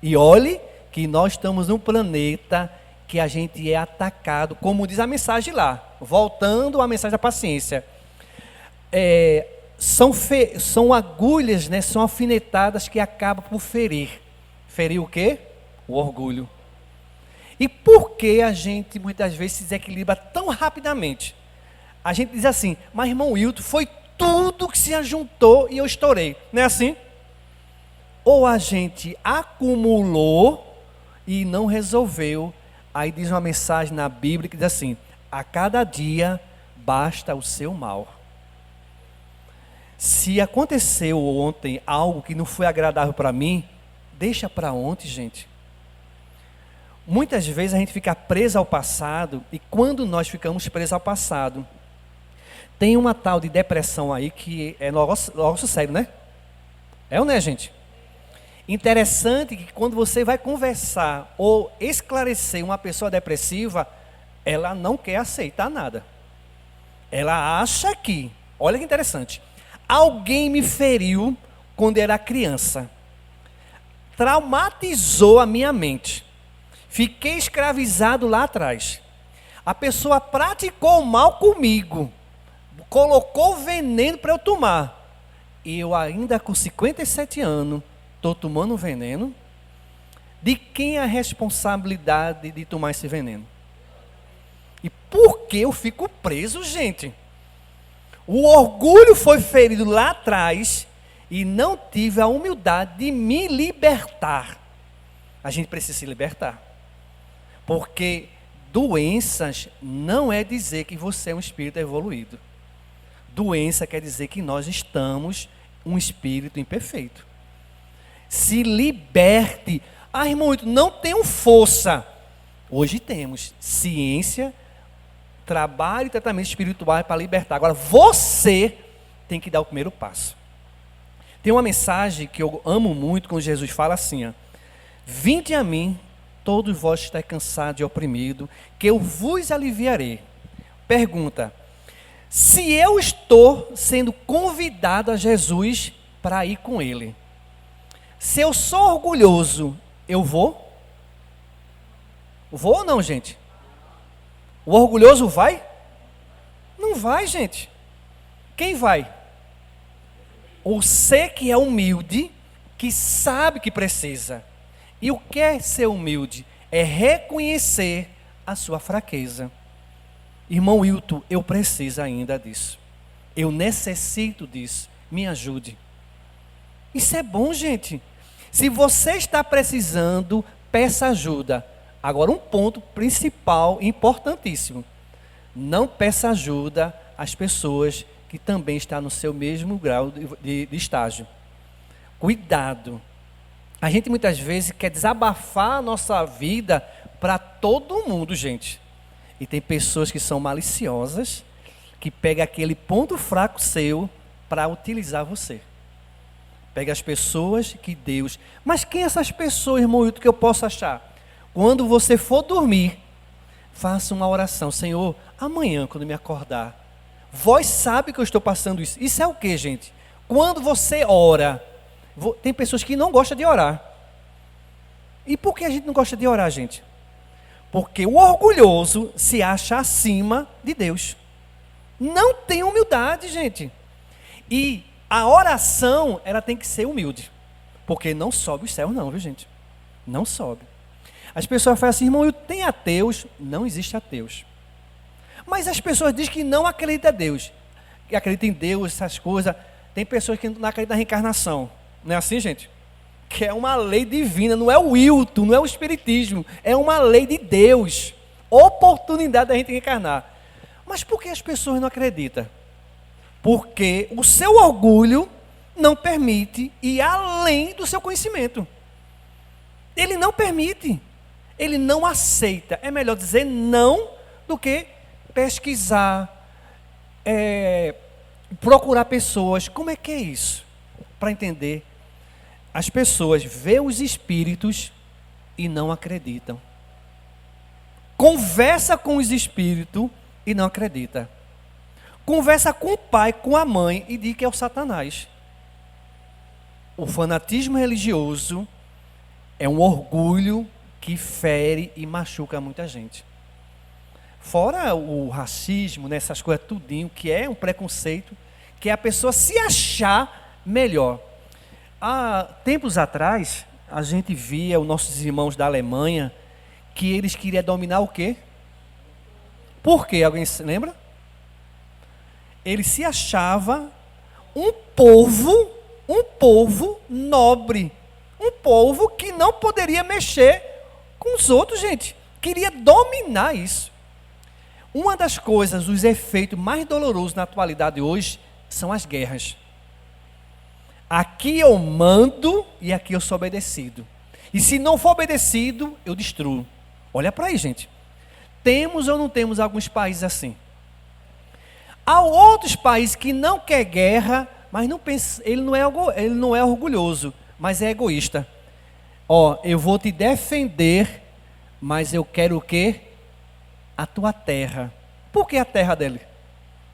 E olhe que nós estamos num planeta que a gente é atacado, como diz a mensagem lá, voltando à mensagem da paciência. São agulhas, né, são alfinetadas que acabam por ferir. Ferir o quê? O orgulho. E por que a gente muitas vezes se desequilibra tão rapidamente? A gente diz assim, mas irmão Wilton, foi tudo que se ajuntou e eu estourei. Não é assim? Ou a gente acumulou e não resolveu. Aí diz uma mensagem na Bíblia que diz assim, a cada dia basta o seu mal. Se aconteceu ontem algo que não foi agradável para mim, deixa para ontem, gente. Muitas vezes a gente fica preso ao passado, e quando nós ficamos presos ao passado, tem uma tal de depressão aí que é negócio sério, né? É ou não é, gente? Interessante que quando você vai conversar ou esclarecer uma pessoa depressiva, ela não quer aceitar nada. Ela acha que, olha que interessante, alguém me feriu quando era criança, traumatizou a minha mente, fiquei escravizado lá atrás. A pessoa praticou mal comigo, colocou veneno para eu tomar, e eu ainda com 57 anos, estou tomando veneno. De quem é a responsabilidade de tomar esse veneno? E por que eu fico preso, gente? O orgulho foi ferido lá atrás e não tive a humildade de me libertar. A gente precisa se libertar. Porque doenças não é dizer que você é um espírito evoluído. Doença quer dizer que nós estamos um espírito imperfeito. Se liberte. Irmão, não tenho força. Hoje temos ciência, trabalho e tratamento espiritual para libertar. Agora, você tem que dar o primeiro passo. Tem uma mensagem que eu amo muito quando Jesus fala assim, ó: vinde a mim, todos vós estáis cansados e oprimidos, que eu vos aliviarei. Pergunta: se eu estou sendo convidado a Jesus para ir com Ele, se eu sou orgulhoso, eu vou? Vou ou não, gente? O orgulhoso vai? Não vai, gente. Quem vai? Você que é humilde, que sabe que precisa. E o que é ser humilde? É reconhecer a sua fraqueza. Irmão Wilton, eu preciso ainda disso. Eu necessito disso. Me ajude. Isso é bom, gente. Se você está precisando, peça ajuda. Agora, um ponto principal, importantíssimo: não peça ajuda às pessoas que também estão no seu mesmo grau de estágio. Cuidado. A gente muitas vezes quer desabafar a nossa vida para todo mundo, gente. E tem pessoas que são maliciosas, que pegam aquele ponto fraco seu para utilizar você. Pega as pessoas que Deus... Mas quem é essas pessoas, irmão Hilton, que eu posso achar? Quando você for dormir, faça uma oração: Senhor, amanhã quando me acordar, vós sabe que eu estou passando isso. Isso é o que, gente? Quando você ora, tem pessoas que não gostam de orar. E por que a gente não gosta de orar, gente? Porque o orgulhoso se acha acima de Deus. Não tem humildade, gente. E a oração, ela tem que ser humilde. Porque não sobe os céus não, viu, gente? Não sobe. As pessoas falam assim: irmão, tem ateus? Não existe ateus. Mas as pessoas dizem que não acreditam em Deus. Que acreditam em Deus, essas coisas. Tem pessoas que não acreditam na reencarnação. Não é assim, gente? Que é uma lei divina, não é o Wilton, não é o espiritismo, é uma lei de Deus. Oportunidade da gente reencarnar. Mas por que as pessoas não acreditam? Porque o seu orgulho não permite ir além do seu conhecimento. Ele não permite. Ele não aceita. É melhor dizer não do que pesquisar, procurar pessoas. Como é que é isso? Para entender. As pessoas veem os espíritos e não acreditam. Conversa com os espíritos e não acredita. Conversa com o pai, com a mãe e diz que é o Satanás. O fanatismo religioso é um orgulho que fere e machuca muita gente. Fora o racismo, né, essas coisas tudinho, que é um preconceito, que é a pessoa se achar melhor. Há tempos atrás, a gente via os nossos irmãos da Alemanha, que eles queriam dominar o quê? Por quê? Alguém se lembra? Ele se achava um povo nobre, um povo que não poderia mexer com os outros, gente. Queria dominar isso. Uma das coisas, os efeitos mais dolorosos na atualidade hoje, são as guerras. Aqui eu mando e aqui eu sou obedecido. E se não for obedecido, eu destruo. Olha para aí, gente. Temos ou não temos alguns países assim? Há outros países que não quer guerra, mas não pensa, ele não é orgulhoso, mas é egoísta. Eu vou te defender, mas eu quero o quê? A tua terra. Por que a terra dele?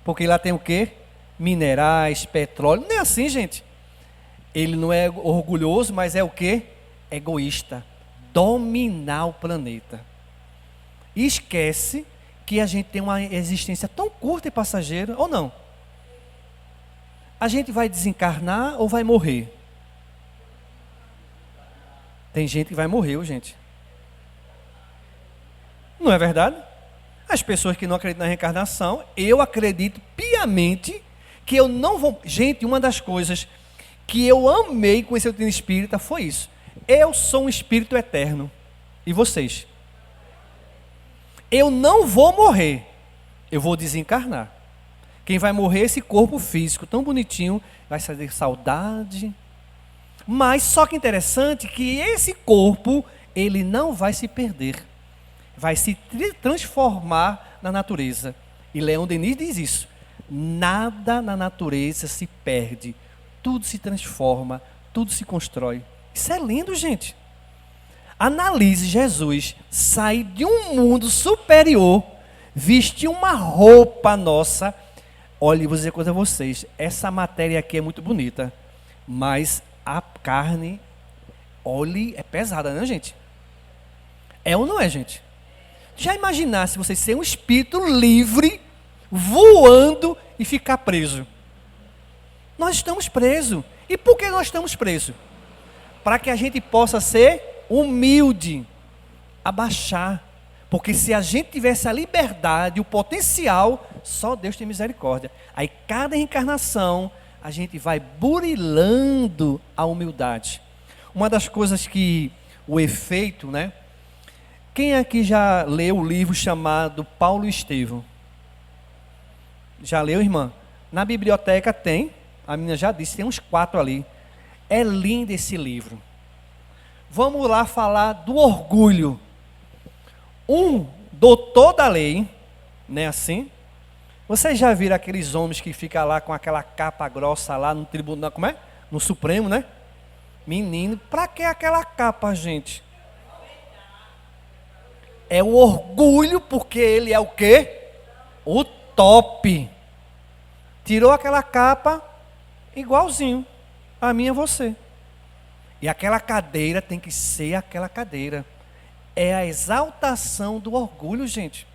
Porque lá tem o quê? Minerais, petróleo. Não é assim, gente. Ele não é orgulhoso, mas é o quê? Egoísta. Dominar o planeta. E esquece que a gente tem uma existência tão curta e passageira, ou não? A gente vai desencarnar ou vai morrer? Tem gente que vai morrer, gente. Não é verdade? As pessoas que não acreditam na reencarnação, eu acredito piamente que eu não vou... Gente, uma das coisas que eu amei com esse doutrina espírita foi isso. Eu sou um espírito eterno. E vocês? Eu não vou morrer. Eu vou desencarnar. Quem vai morrer é esse corpo físico tão bonitinho, vai fazer saudade. Mas só que interessante que esse corpo, ele não vai se perder. Vai se transformar na natureza. E Leon Denis diz isso. Nada na natureza se perde. Tudo se transforma, tudo se constrói. Isso é lindo, gente. Analise Jesus sair de um mundo superior, vestir uma roupa nossa. Olha, vou dizer uma coisa a vocês. Essa matéria aqui é muito bonita, mas a carne, olhe, é pesada, né, gente? É ou não é, gente? Já imaginasse você ser um espírito livre, voando e ficar preso? Nós estamos presos. E por que nós estamos presos? Para que a gente possa ser humilde, abaixar. Porque se a gente tivesse a liberdade, o potencial, só Deus tem misericórdia. Aí cada encarnação, a gente vai burilando a humildade. Uma das coisas que o efeito, né? Quem aqui já leu o livro chamado Paulo e Estevão? Já leu, irmã? Na biblioteca tem, a menina já disse, tem uns 4 ali. É lindo esse livro. Vamos lá falar do orgulho. Um doutor da lei, né, assim? Vocês já viram aqueles homens que ficam lá com aquela capa grossa lá no tribunal, como é? No Supremo, né? Menino, pra que aquela capa, gente? É o orgulho, porque ele é o quê? O top. Tirou aquela capa, igualzinho a mim e a você. E aquela cadeira tem que ser aquela cadeira. É a exaltação do orgulho, gente.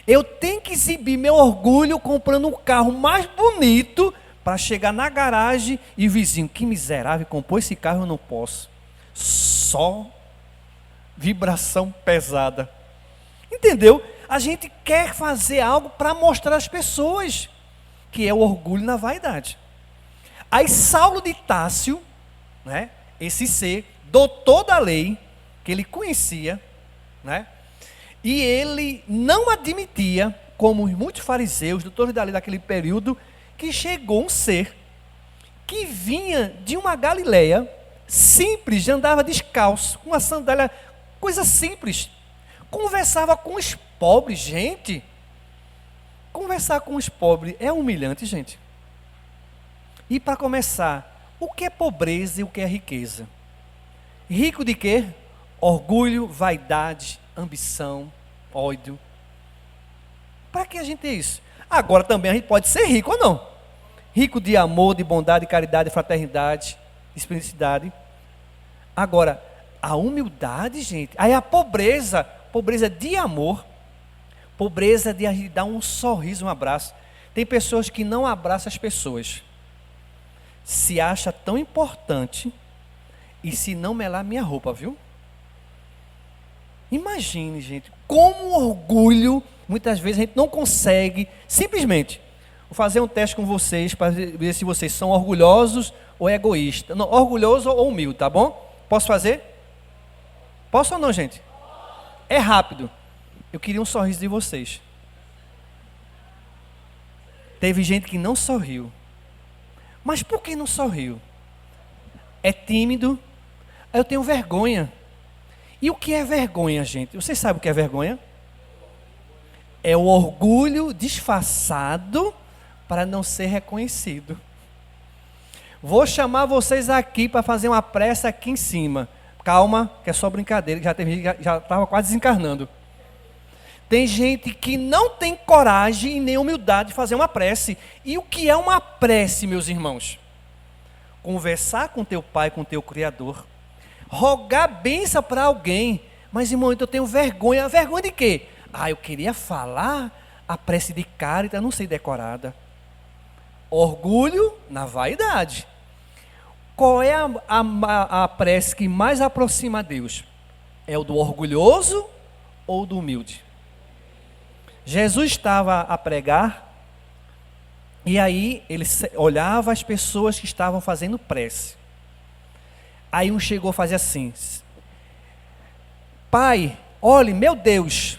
Eu tenho que exibir meu orgulho comprando um carro mais bonito para chegar na garagem e o vizinho, que miserável, comprou esse carro, eu não posso. Só vibração pesada. Entendeu? A gente quer fazer algo para mostrar às pessoas, que é o orgulho na vaidade. Aí Saulo de Társio, né, esse ser, doutor da lei, que ele conhecia, né, e ele não admitia, como muitos fariseus, doutores da lei daquele período, que chegou um ser que vinha de uma Galileia, simples, andava descalço, com uma sandália, coisa simples, conversava com os pobres, gente. Conversar com os pobres é humilhante, gente. E para começar, o que é pobreza e o que é riqueza? Rico de quê? Orgulho, vaidade, ambição, ódio. Para que a gente tem isso? Agora também a gente pode ser rico ou não? Rico de amor, de bondade, caridade, fraternidade, simplicidade. Agora, a humildade, gente, aí a pobreza de amor, pobreza de dar um sorriso, um abraço. Tem pessoas que não abraçam as pessoas, se acha tão importante, e se não melar minha roupa, viu? Imagine, gente, como o orgulho, muitas vezes a gente não consegue, simplesmente, vou fazer um teste com vocês, para ver se vocês são orgulhosos ou egoístas. Não, orgulhoso ou humilde, tá bom? Posso fazer? Posso ou não, gente? É rápido. Eu queria um sorriso de vocês. Teve gente que não sorriu. Mas por que não sorriu? É tímido? Eu tenho vergonha. E o que é vergonha, gente? Vocês sabem o que é vergonha? É o orgulho disfarçado para não ser reconhecido. Vou chamar vocês aqui para fazer uma prece aqui em cima. Calma, que é só brincadeira, que já estava quase desencarnando. Tem gente que não tem coragem e nem humildade de fazer uma prece. E o que é uma prece, meus irmãos? Conversar com teu pai, com teu Criador. Rogar bênção para alguém. Mas, irmão, eu tenho vergonha. Vergonha de quê? Eu queria falar a prece de Cárita, não sei decorada. Orgulho na vaidade. Qual é a prece que mais aproxima a Deus? É o do orgulhoso ou do humilde? Jesus estava a pregar, e aí ele olhava as pessoas que estavam fazendo prece. Aí um chegou a fazer assim: Pai, olhe, meu Deus,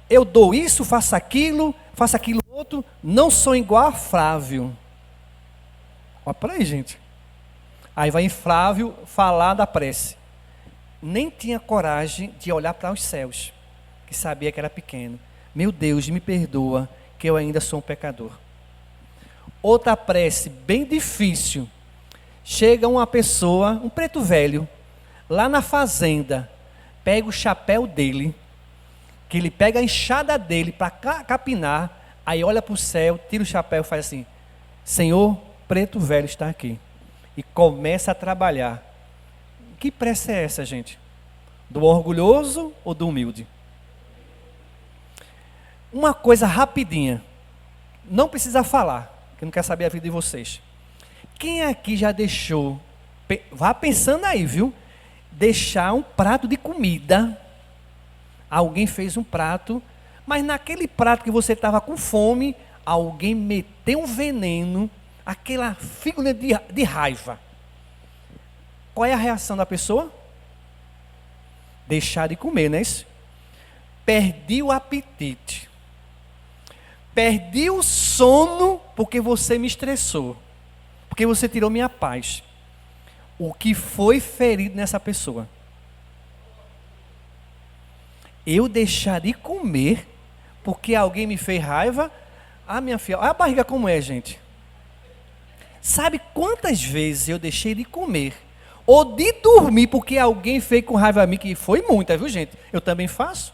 eu dou isso, faço aquilo outro, não sou igual a Flávio. Olha para aí, gente. Aí vai em Flávio falar da prece. Nem tinha coragem de olhar para os céus, que sabia que era pequeno. Meu Deus, me perdoa, que eu ainda sou um pecador. Outra prece bem difícil. Chega uma pessoa, um preto velho, lá na fazenda, pega o chapéu dele, que ele pega a enxada dele para capinar, aí olha para o céu, tira o chapéu e faz assim: Senhor, preto velho está aqui. E começa a trabalhar. Que prece é essa, gente? Do orgulhoso ou do humilde? Uma coisa rapidinha, não precisa falar, que eu não quero saber a vida de vocês. Quem aqui já deixou, vá pensando aí, viu? Deixar um prato de comida. Alguém fez um prato, mas naquele prato que você estava com fome, alguém meteu um veneno, aquela figura de raiva. Qual é a reação da pessoa? Deixar de comer, não é isso? Perdi o apetite. Perdi o sono porque você me estressou. Porque você tirou minha paz. O que foi ferido nessa pessoa? Eu deixar de comer porque alguém me fez raiva? Ah, minha filha, olha a barriga como é, gente. Sabe quantas vezes eu deixei de comer ou de dormir porque alguém fez com raiva a mim, que foi muita, viu, gente? Eu também faço.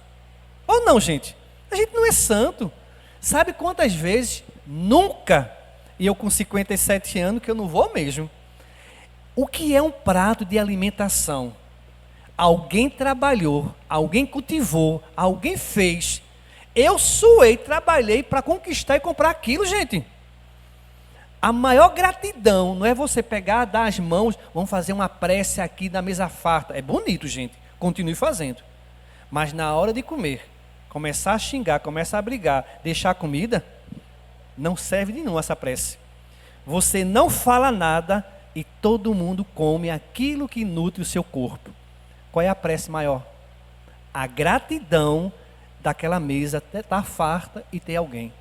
Ou não, gente? A gente não é santo. Sabe quantas vezes? Nunca. E eu com 57 anos que eu não vou mesmo. O que é um prato de alimentação? Alguém trabalhou, alguém cultivou, alguém fez. Eu suei, trabalhei para conquistar e comprar aquilo, gente. A maior gratidão não é você pegar, dar as mãos, vamos fazer uma prece aqui na mesa farta. É bonito, gente. Continue fazendo. Mas na hora de comer, começar a xingar, começar a brigar, deixar a comida, não serve de nenhum essa prece. Você não fala nada e todo mundo come aquilo que nutre o seu corpo. Qual é a prece maior? A gratidão daquela mesa estar farta e ter alguém.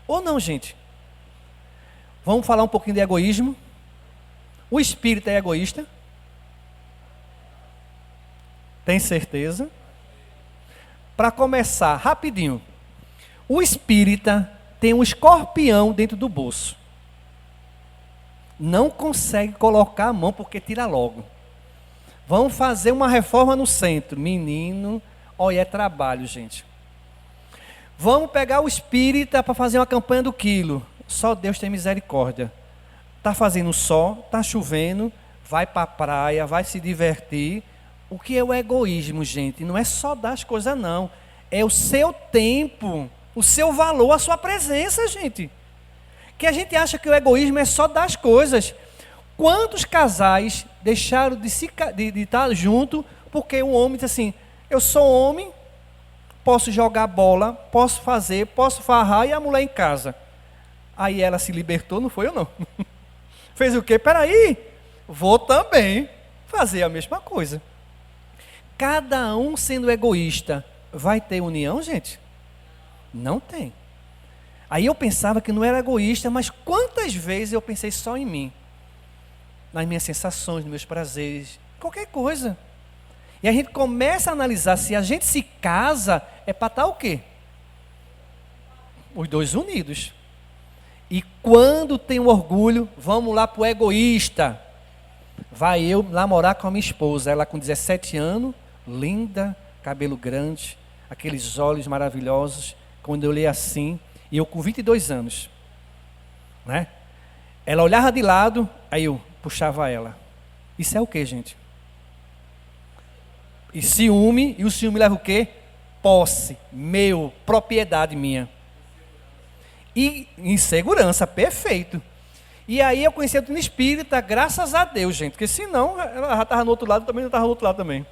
Ou não, gente? Vamos falar um pouquinho de egoísmo. O espírito é egoísta? Tem certeza? Para começar, rapidinho. O espírita tem um escorpião dentro do bolso. Não consegue colocar a mão porque tira logo. Vamos fazer uma reforma no centro. Menino, olha, é trabalho, gente. Vamos pegar o espírita para fazer uma campanha do quilo. Só Deus tem misericórdia. Está fazendo sol, está chovendo, vai para a praia, vai se divertir. O que é o egoísmo, gente? Não é só dar as coisas, não. É o seu tempo, o seu valor, a sua presença, gente. Que a gente acha que o egoísmo é só dar as coisas. Quantos casais deixaram de estar junto porque o homem diz assim: eu sou homem, posso jogar bola, posso fazer, posso farrar, e a mulher em casa. Aí ela se libertou, não foi ou não? Fez o quê? Peraí, vou também fazer a mesma coisa. Cada um sendo egoísta, vai ter união, gente? Não tem. Aí eu pensava que não era egoísta, mas quantas vezes eu pensei só em mim? Nas minhas sensações, nos meus prazeres, qualquer coisa. E a gente começa a analisar, se a gente se casa, é para estar o quê? Os dois unidos. E quando tem um orgulho, vamos lá para o egoísta. Vai eu lá morar com a minha esposa, ela com 17 anos, linda, cabelo grande, aqueles olhos maravilhosos. Quando eu olhei assim, e eu com 22 anos, né? Ela olhava de lado, aí eu puxava ela. Isso é o que, gente? E ciúme, e o ciúme leva o quê? Posse, meu, propriedade minha. E insegurança, perfeito. E aí eu conheci a doutrina espírita, graças a Deus, gente, porque senão ela já estava no outro lado, também já estava no outro lado também.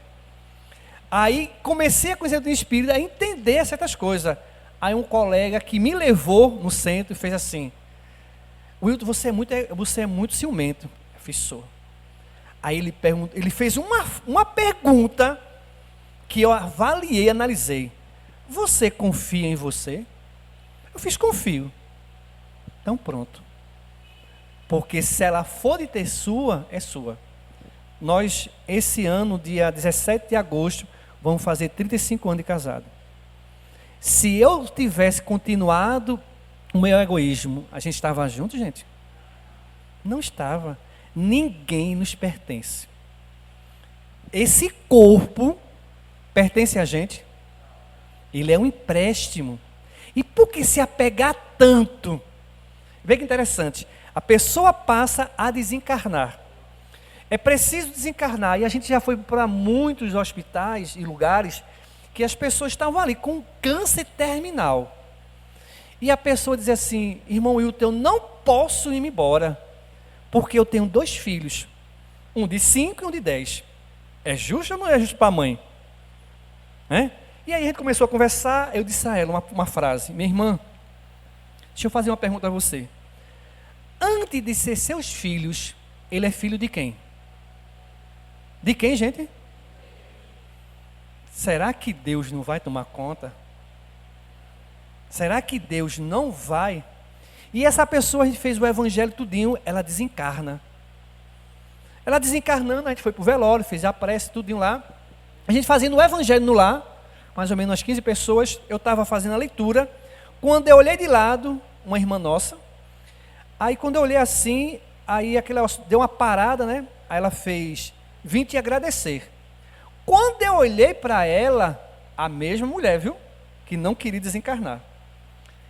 Aí comecei a conhecer a doutrina espírita, a entender certas coisas. Aí um colega que me levou no centro e fez assim: Wilton, você é muito ciumento. Eu fiz, sou. Aí ele fez uma pergunta que eu avaliei, analisei. Você confia em você? Eu fiz, confio. Então pronto. Porque se ela for de ter sua, é sua. Nós, esse ano, dia 17 de agosto, vamos fazer 35 anos de casado. Se eu tivesse continuado o meu egoísmo, a gente estava junto, gente? Não estava. Ninguém nos pertence. Esse corpo pertence a gente. Ele é um empréstimo. E por que se apegar tanto? Vê que interessante. A pessoa passa a desencarnar. É preciso desencarnar. E a gente já foi para muitos hospitais e lugares que as pessoas estavam ali com câncer terminal. E a pessoa diz assim: irmão Wilton, eu não posso ir embora, porque eu tenho 2 filhos. Um de 5 e um de 10. É justo ou não é justo para a mãe? E aí a gente começou a conversar. Eu disse a ela uma frase: minha irmã, deixa eu fazer uma pergunta a você. Antes de ser seus filhos, ele é filho de quem? De quem, gente? Será que Deus não vai tomar conta? Será que Deus não vai? E essa pessoa, a gente fez o evangelho tudinho, ela desencarna. Ela desencarnando, a gente foi para o velório, fez a prece, tudinho lá. A gente fazendo o evangelho no lar, mais ou menos umas 15 pessoas, eu estava fazendo a leitura. Quando eu olhei de lado, uma irmã nossa, aí quando eu olhei assim, aí aquela deu uma parada, né? Aí ela fez: vim te agradecer. Quando eu olhei para ela, a mesma mulher, viu? Que não queria desencarnar.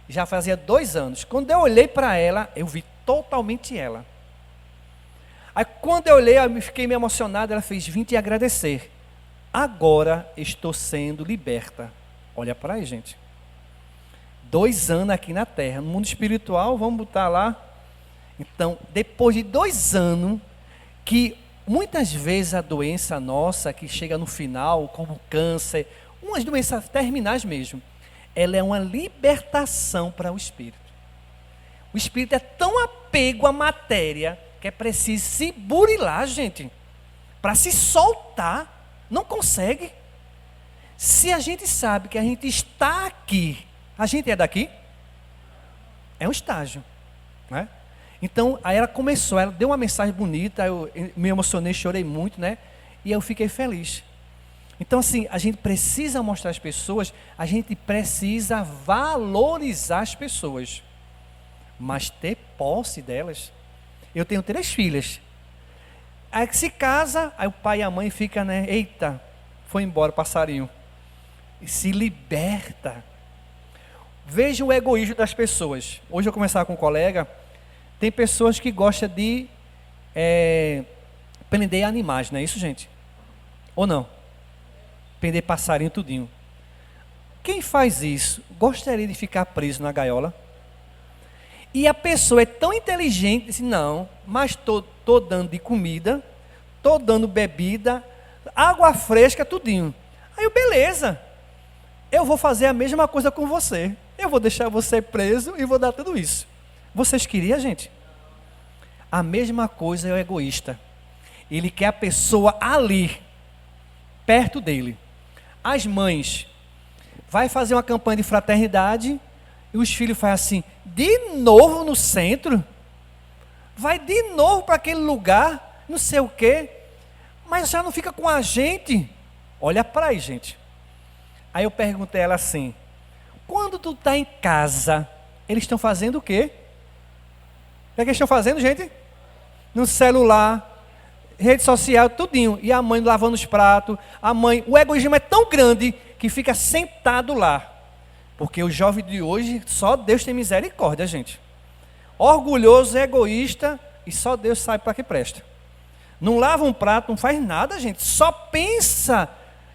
Já fazia 2 anos. Quando eu olhei para ela, eu vi totalmente ela. Aí quando eu olhei, eu fiquei meio emocionado. Ela fez: vim te agradecer. Agora estou sendo liberta. Olha para aí, gente. 2 anos aqui na Terra. No mundo espiritual, vamos botar lá. Então, depois de 2 anos, que muitas vezes a doença nossa, que chega no final, como câncer, umas doenças terminais mesmo, ela é uma libertação para o espírito. O espírito é tão apego à matéria que é preciso se burilar, gente, para se soltar. Não consegue. Se a gente sabe que a gente está aqui, a gente é daqui? É um estágio, né? Então, aí ela começou, ela deu uma mensagem bonita, eu me emocionei, chorei muito, né? E eu fiquei feliz. Então, assim, a gente precisa mostrar às pessoas, a gente precisa valorizar as pessoas, mas ter posse delas. Eu tenho 3 filhas. Aí que se casa, aí o pai e a mãe ficam, né? Eita, foi embora o passarinho. E se liberta. Veja o egoísmo das pessoas. Hoje eu conversava com um colega, tem pessoas que gostam de prender animais, não é isso, gente? Ou não? Prender passarinho tudinho. Quem faz isso gostaria de ficar preso na gaiola? E a pessoa é tão inteligente, diz: não, mas tô dando de comida, tô dando bebida, água fresca, tudinho. Aí eu: beleza, eu vou fazer a mesma coisa com você. Eu vou deixar você preso e vou dar tudo isso. Vocês queriam, gente? A mesma coisa é o egoísta. Ele quer a pessoa ali, perto dele. As mães vai fazer uma campanha de fraternidade e os filhos fazem assim: de novo no centro? Vai de novo para aquele lugar, não sei o quê, mas já não fica com a gente? Olha para aí, gente. Aí eu perguntei a ela assim: quando tu está em casa, eles estão fazendo o quê? O que é que eles estão fazendo, gente? No celular, rede social, tudinho. E a mãe lavando os pratos. A mãe, o egoísmo é tão grande que fica sentado lá. Porque o jovem de hoje, só Deus tem misericórdia, gente. Orgulhoso, egoísta, e só Deus sabe para que presta. Não lava um prato, não faz nada, gente. Só pensa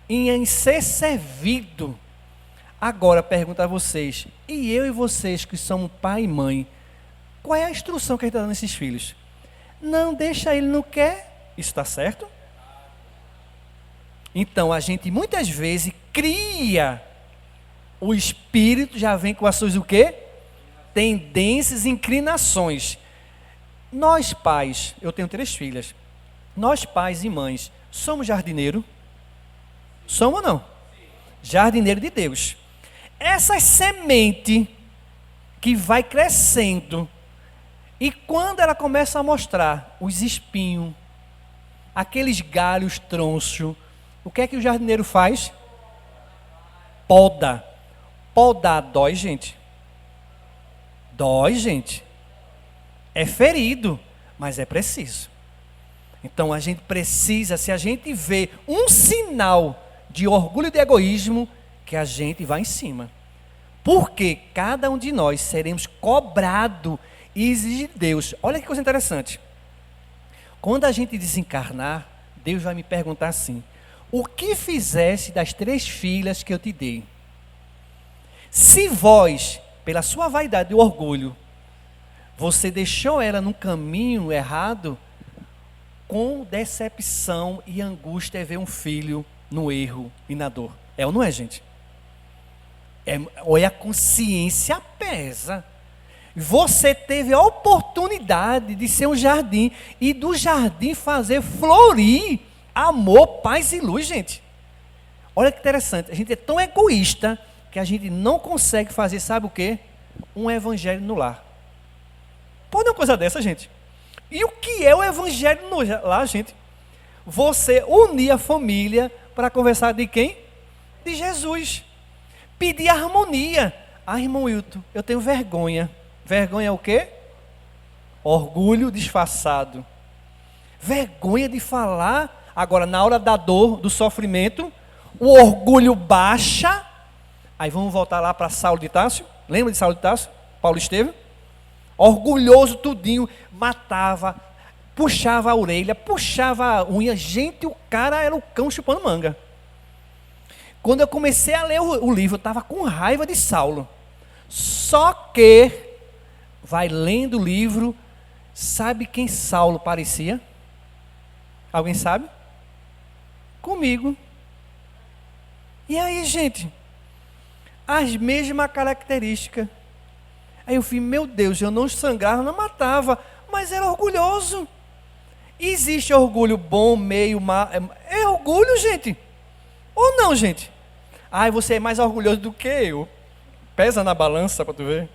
em ser servido. Agora, pergunto a vocês, e eu e vocês que somos pai e mãe, qual é a instrução que a gente está dando a esses filhos? Não, deixa ele, não quer. Isso está certo? Então, a gente muitas vezes cria, o espírito já vem com as suas o quê? Tendências, inclinações. Nós pais, eu tenho 3 filhas, nós pais e mães, somos jardineiro? Somos ou não? Jardineiro de Deus. Essa semente que vai crescendo, e quando ela começa a mostrar os espinhos, aqueles galhos tronchos, o que é que o jardineiro faz? Poda. Podar dói, gente. Dói, gente. É ferido, mas é preciso. Então a gente precisa, se a gente vê um sinal de orgulho e de egoísmo, que a gente vá em cima. Porque cada um de nós seremos cobrado e exigir de Deus. Olha que coisa interessante. Quando a gente desencarnar, Deus vai me perguntar assim: o que fizeste das 3 filhas que eu te dei? Se vós, pela sua vaidade e orgulho, você deixou ela no caminho errado, com decepção e angústia é ver um filho no erro e na dor. É ou não é, gente? Olha, a consciência pesa. Você teve a oportunidade de ser um jardim e do jardim fazer florir amor, paz e luz, gente. Olha que interessante. A gente é tão egoísta que a gente não consegue fazer, sabe o quê? Um evangelho no lar. Pode uma coisa dessa, gente? E o que é o evangelho no lar, gente? Você unir a família para conversar de quem? De Jesus. Pedir harmonia. Ah, irmão Wilton, eu tenho vergonha. Vergonha é o quê? Orgulho disfarçado. Vergonha de falar. Agora, na hora da dor, do sofrimento, o orgulho baixa. Aí vamos voltar lá para Saulo de Tarso. Lembra de Saulo de Tarso? Paulo Estevão? Orgulhoso tudinho, matava, puxava a orelha, puxava a unha. Gente, o cara era o cão chupando manga. Quando eu comecei a ler o livro, eu estava com raiva de Saulo. Só que, vai lendo o livro, sabe quem Saulo parecia? Alguém sabe? Comigo. E aí, gente, as mesmas características. Aí eu falei, meu Deus, eu não sangrava, não matava, mas era orgulhoso. Existe orgulho bom, meio, mal? É orgulho, gente. Ou não, gente? Ai, você é mais orgulhoso do que eu. Pesa na balança para tu ver.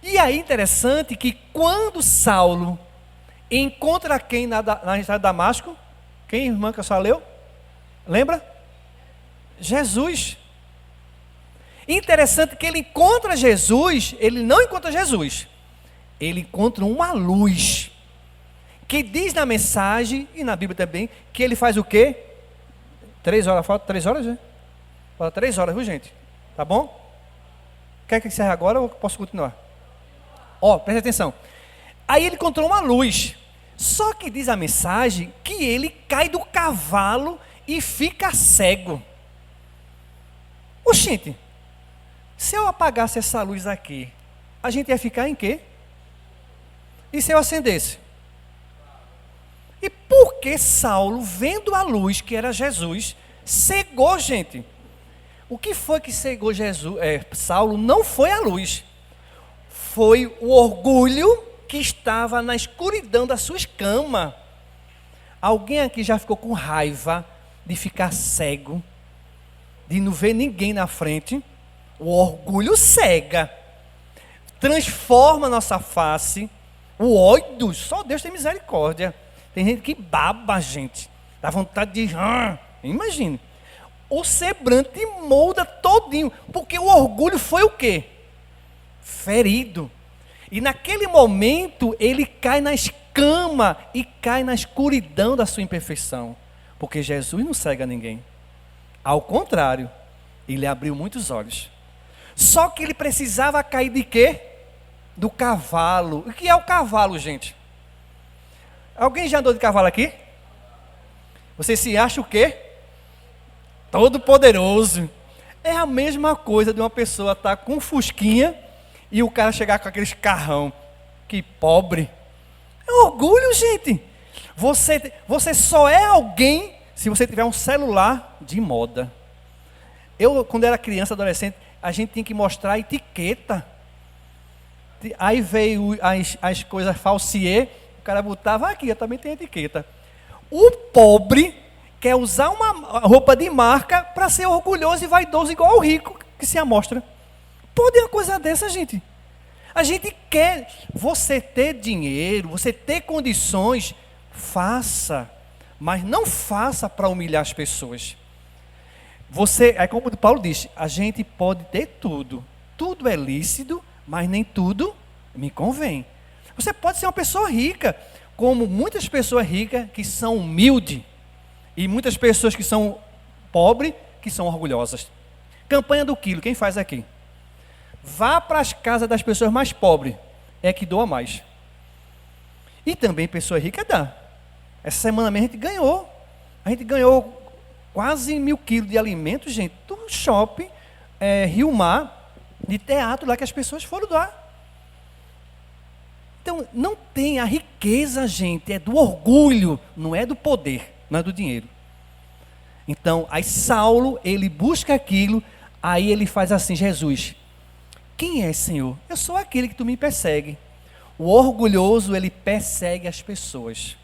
E aí, interessante que quando Saulo encontra quem na estrada de Damasco? Quem, irmã, que a senhora leu? Lembra? Jesus. Interessante que ele encontra Jesus, ele não encontra Jesus. Ele encontra uma luz. Que diz na mensagem, e na Bíblia também, que ele faz o quê? 3 horas, falta 3 horas, né? Falta 3 horas, viu, gente? Tá bom? Quer que encerre agora ou posso continuar? Ó, presta atenção. Aí ele encontrou uma luz. Só que diz a mensagem que ele cai do cavalo e fica cego. Oxente, se eu apagasse essa luz aqui, a gente ia ficar em quê? E se eu acendesse? E por que Saulo, vendo a luz que era Jesus, cegou, gente? O que foi que cegou Saulo? Não foi a luz. Foi o orgulho que estava na escuridão da sua escama. Alguém aqui já ficou com raiva de ficar cego, de não ver ninguém na frente? O orgulho cega, transforma a nossa face. O ódio, só Deus tem misericórdia. Tem gente que baba, gente, dá vontade de... Imagine. O semblante molda todinho, porque o orgulho foi o quê? Ferido. E naquele momento ele cai na escama e cai na escuridão da sua imperfeição. Porque Jesus não cega ninguém. Ao contrário, ele abriu muitos olhos. Só que ele precisava cair de quê? Do cavalo. O que é o cavalo, gente? Alguém já andou de cavalo aqui? Você se acha o quê? Todo poderoso. É a mesma coisa de uma pessoa estar com um fusquinha e o cara chegar com aqueles carrão. Que pobre. É orgulho, gente. Você só é alguém se você tiver um celular de moda. Eu, quando era criança, adolescente, a gente tinha que mostrar a etiqueta. Aí veio as coisas falsier, o cara botava aqui, eu também tenho etiqueta. O pobre quer usar uma roupa de marca para ser orgulhoso e vaidoso igual o rico que se amostra. Pode uma coisa dessa, gente? A gente quer você ter dinheiro, você ter condições, faça, mas não faça para humilhar as pessoas. É como Paulo diz, a gente pode ter tudo. Tudo é lícito, mas nem tudo Me convém. Você pode ser uma pessoa rica, como muitas pessoas ricas que são humildes, e muitas pessoas que são pobres, que são orgulhosas. Campanha do quilo, quem faz aqui? Vá para as casas das pessoas mais pobres, é que doa mais. E também pessoa rica dá. Essa semana mesmo a gente ganhou quase 1.000 quilos de alimentos, gente, do shopping, Rio Mar, de teatro lá que as pessoas foram doar. Então, não tem a riqueza, gente, é do orgulho, não é do poder, não é do dinheiro. Então, aí Saulo, ele busca aquilo, aí ele faz assim: Jesus, quem é, Senhor? Eu sou aquele que tu me persegue. O orgulhoso, ele persegue as pessoas.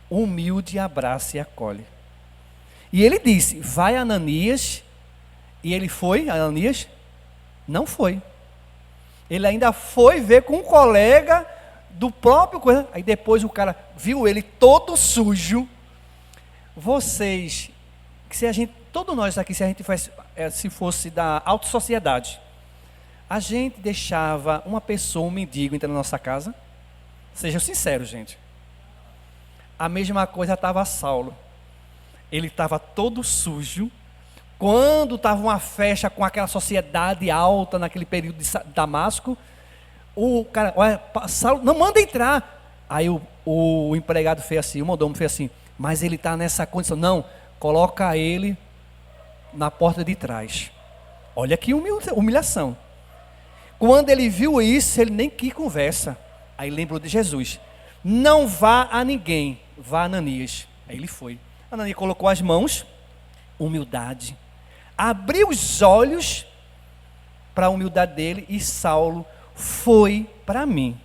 O humilde abraça e acolhe. E ele disse: vai Ananias. E ele foi, Ananias? Não foi. Ele ainda foi ver com um colega do próprio coisa. Aí depois o cara viu ele todo sujo. Vocês, se a gente, todos nós aqui, se a gente se fosse da alta sociedade, a gente deixava uma pessoa, um mendigo, entrar na nossa casa? Sejam sinceros, gente. A mesma coisa estava Saulo. Ele estava todo sujo. Quando estava uma festa com aquela sociedade alta, naquele período de Damasco, o cara, olha, Saulo, não manda entrar. Aí o empregado fez assim, o mordomo fez assim: mas ele está nessa condição. Não, coloca ele na porta de trás. Olha que humilhação. Quando ele viu isso, ele nem quis conversa. Aí lembrou de Jesus: não vá a ninguém, vá a Ananias. Aí ele foi. Ananias colocou as mãos, humildade, abriu os olhos para a humildade dele, e Saulo foi, para mim,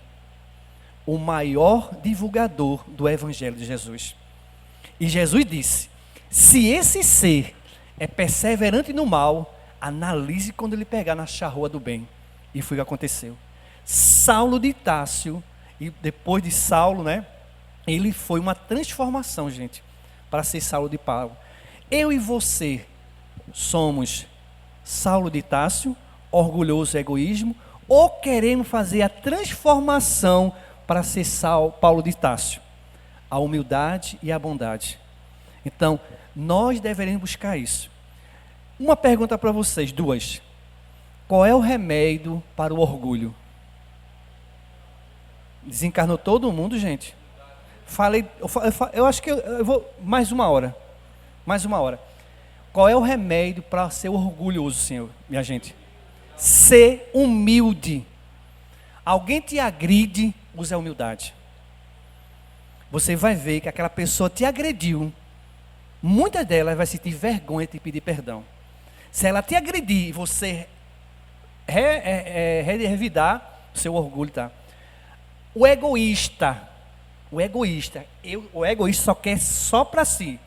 o maior divulgador do Evangelho de Jesus. E Jesus disse: se esse ser é perseverante no mal, analise quando ele pegar na charrua do bem. E foi o que aconteceu. Saulo de Tarso, e depois de Saulo, né, ele foi uma transformação, gente, para ser Saulo de Paulo. Eu e você somos Saulo de Tarso, orgulhoso egoísmo, ou queremos fazer a transformação para ser Paulo de Tarso, a humildade e a bondade? Então, nós deveremos buscar isso. Uma pergunta para vocês, duas. Qual é o remédio para o orgulho? Desencarnou todo mundo, gente? Eu acho que eu vou mais uma hora. Qual é o remédio para ser orgulhoso, Senhor, minha gente? Ser humilde. Alguém te agride, use a humildade. Você vai ver que aquela pessoa te agrediu. Muitas delas vai sentir vergonha de te pedir perdão. Se ela te agredir e você revidar, o seu orgulho, tá? O egoísta só quer só para si.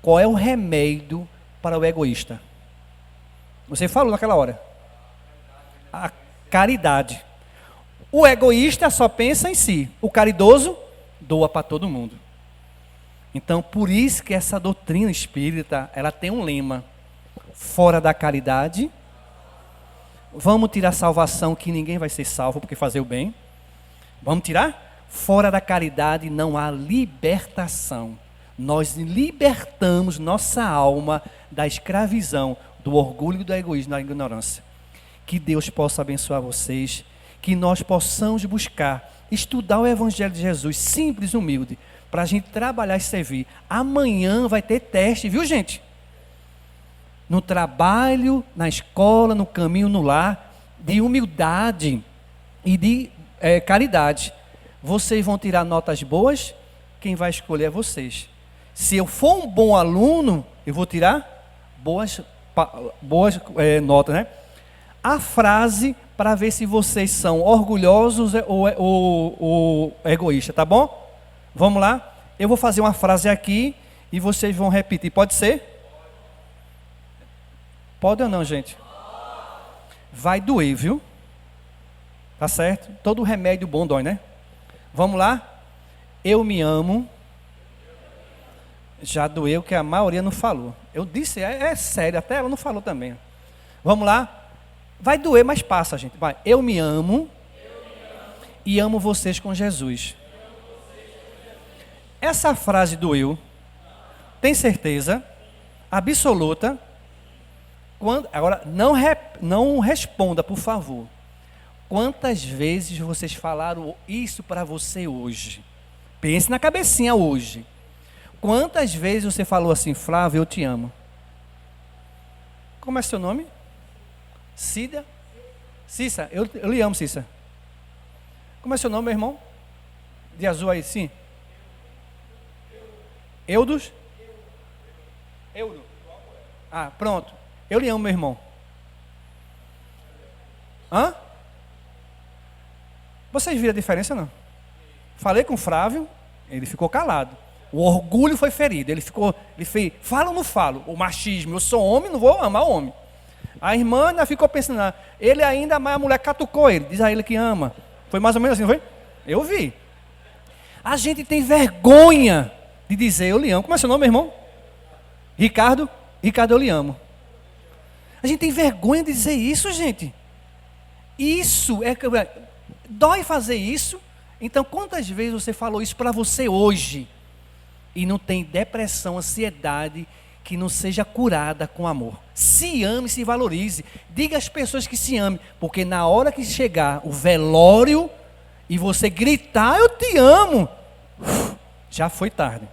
Qual é o remédio para o egoísta? Você falou naquela hora. A caridade. O egoísta só pensa em si. O caridoso doa para todo mundo. Então, por isso que essa doutrina espírita, ela tem um lema: fora da caridade, vamos tirar a salvação, que ninguém vai ser salvo porque fazer o bem. Vamos tirar? Fora da caridade não há libertação. Nós libertamos nossa alma da escravidão, do orgulho e do egoísmo, da ignorância. Que Deus possa abençoar vocês, que nós possamos buscar, estudar o Evangelho de Jesus, simples, humilde, para a gente trabalhar e servir. Amanhã vai ter teste, viu, gente? No trabalho, na escola, no caminho, no lar, de humildade e de caridade. Vocês vão tirar notas boas, quem vai escolher é vocês. Se eu for um bom aluno, eu vou tirar boas notas, né? A frase para ver se vocês são orgulhosos ou egoístas, tá bom? Vamos lá? Eu vou fazer uma frase aqui e vocês vão repetir. Pode ser? Pode ou não, gente? Vai doer, viu? Tá certo? Todo remédio bom dói, né? Vamos lá? Eu me amo. Já doeu que a maioria não falou. Eu disse, é sério, até ela não falou também. Vamos lá? Vai doer, mas passa, gente. Vai. Eu me amo. e amo vocês com Jesus. Essa frase doeu. Tem certeza absoluta? Agora, não responda, por favor. Quantas vezes vocês falaram isso para você hoje? Pense na cabecinha hoje. Quantas vezes você falou assim, Flávio, eu te amo? Como é seu nome? Cida? Cissa, eu lhe amo, Cissa. Como é seu nome, meu irmão? De azul aí, sim. Eudos? Eudo. Ah, pronto. Eu lhe amo, meu irmão. Hã? Vocês viram a diferença, não? Falei com o Flávio, ele ficou calado. O orgulho foi ferido. Ele fez, falo ou não falo? O machismo, eu sou homem, não vou amar homem. A irmã ainda ficou pensando, ele ainda, mas a mulher catucou ele, diz a ele que ama. Foi mais ou menos assim, não foi? Eu vi. A gente tem vergonha de dizer eu lhe amo. Como é seu nome, meu irmão? Ricardo? Ricardo, eu lhe amo. A gente tem vergonha de dizer isso, gente. Isso é... Dói fazer isso. Então, quantas vezes você falou isso para você hoje e não tem depressão, ansiedade que não seja curada com amor? Se ame, se valorize. Diga às pessoas que se ame, porque na hora que chegar o velório e você gritar, eu te amo, já foi tarde.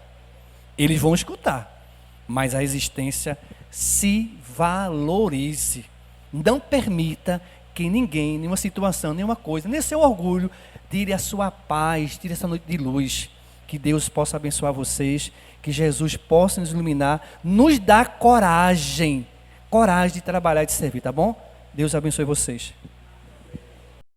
Eles vão escutar, mas a existência se valorize. Não permita que ninguém, nenhuma situação, nenhuma coisa, nem seu orgulho, tire a sua paz, tire essa noite de luz. Que Deus possa abençoar vocês, que Jesus possa nos iluminar, nos dar coragem de trabalhar e de servir, tá bom? Deus abençoe vocês.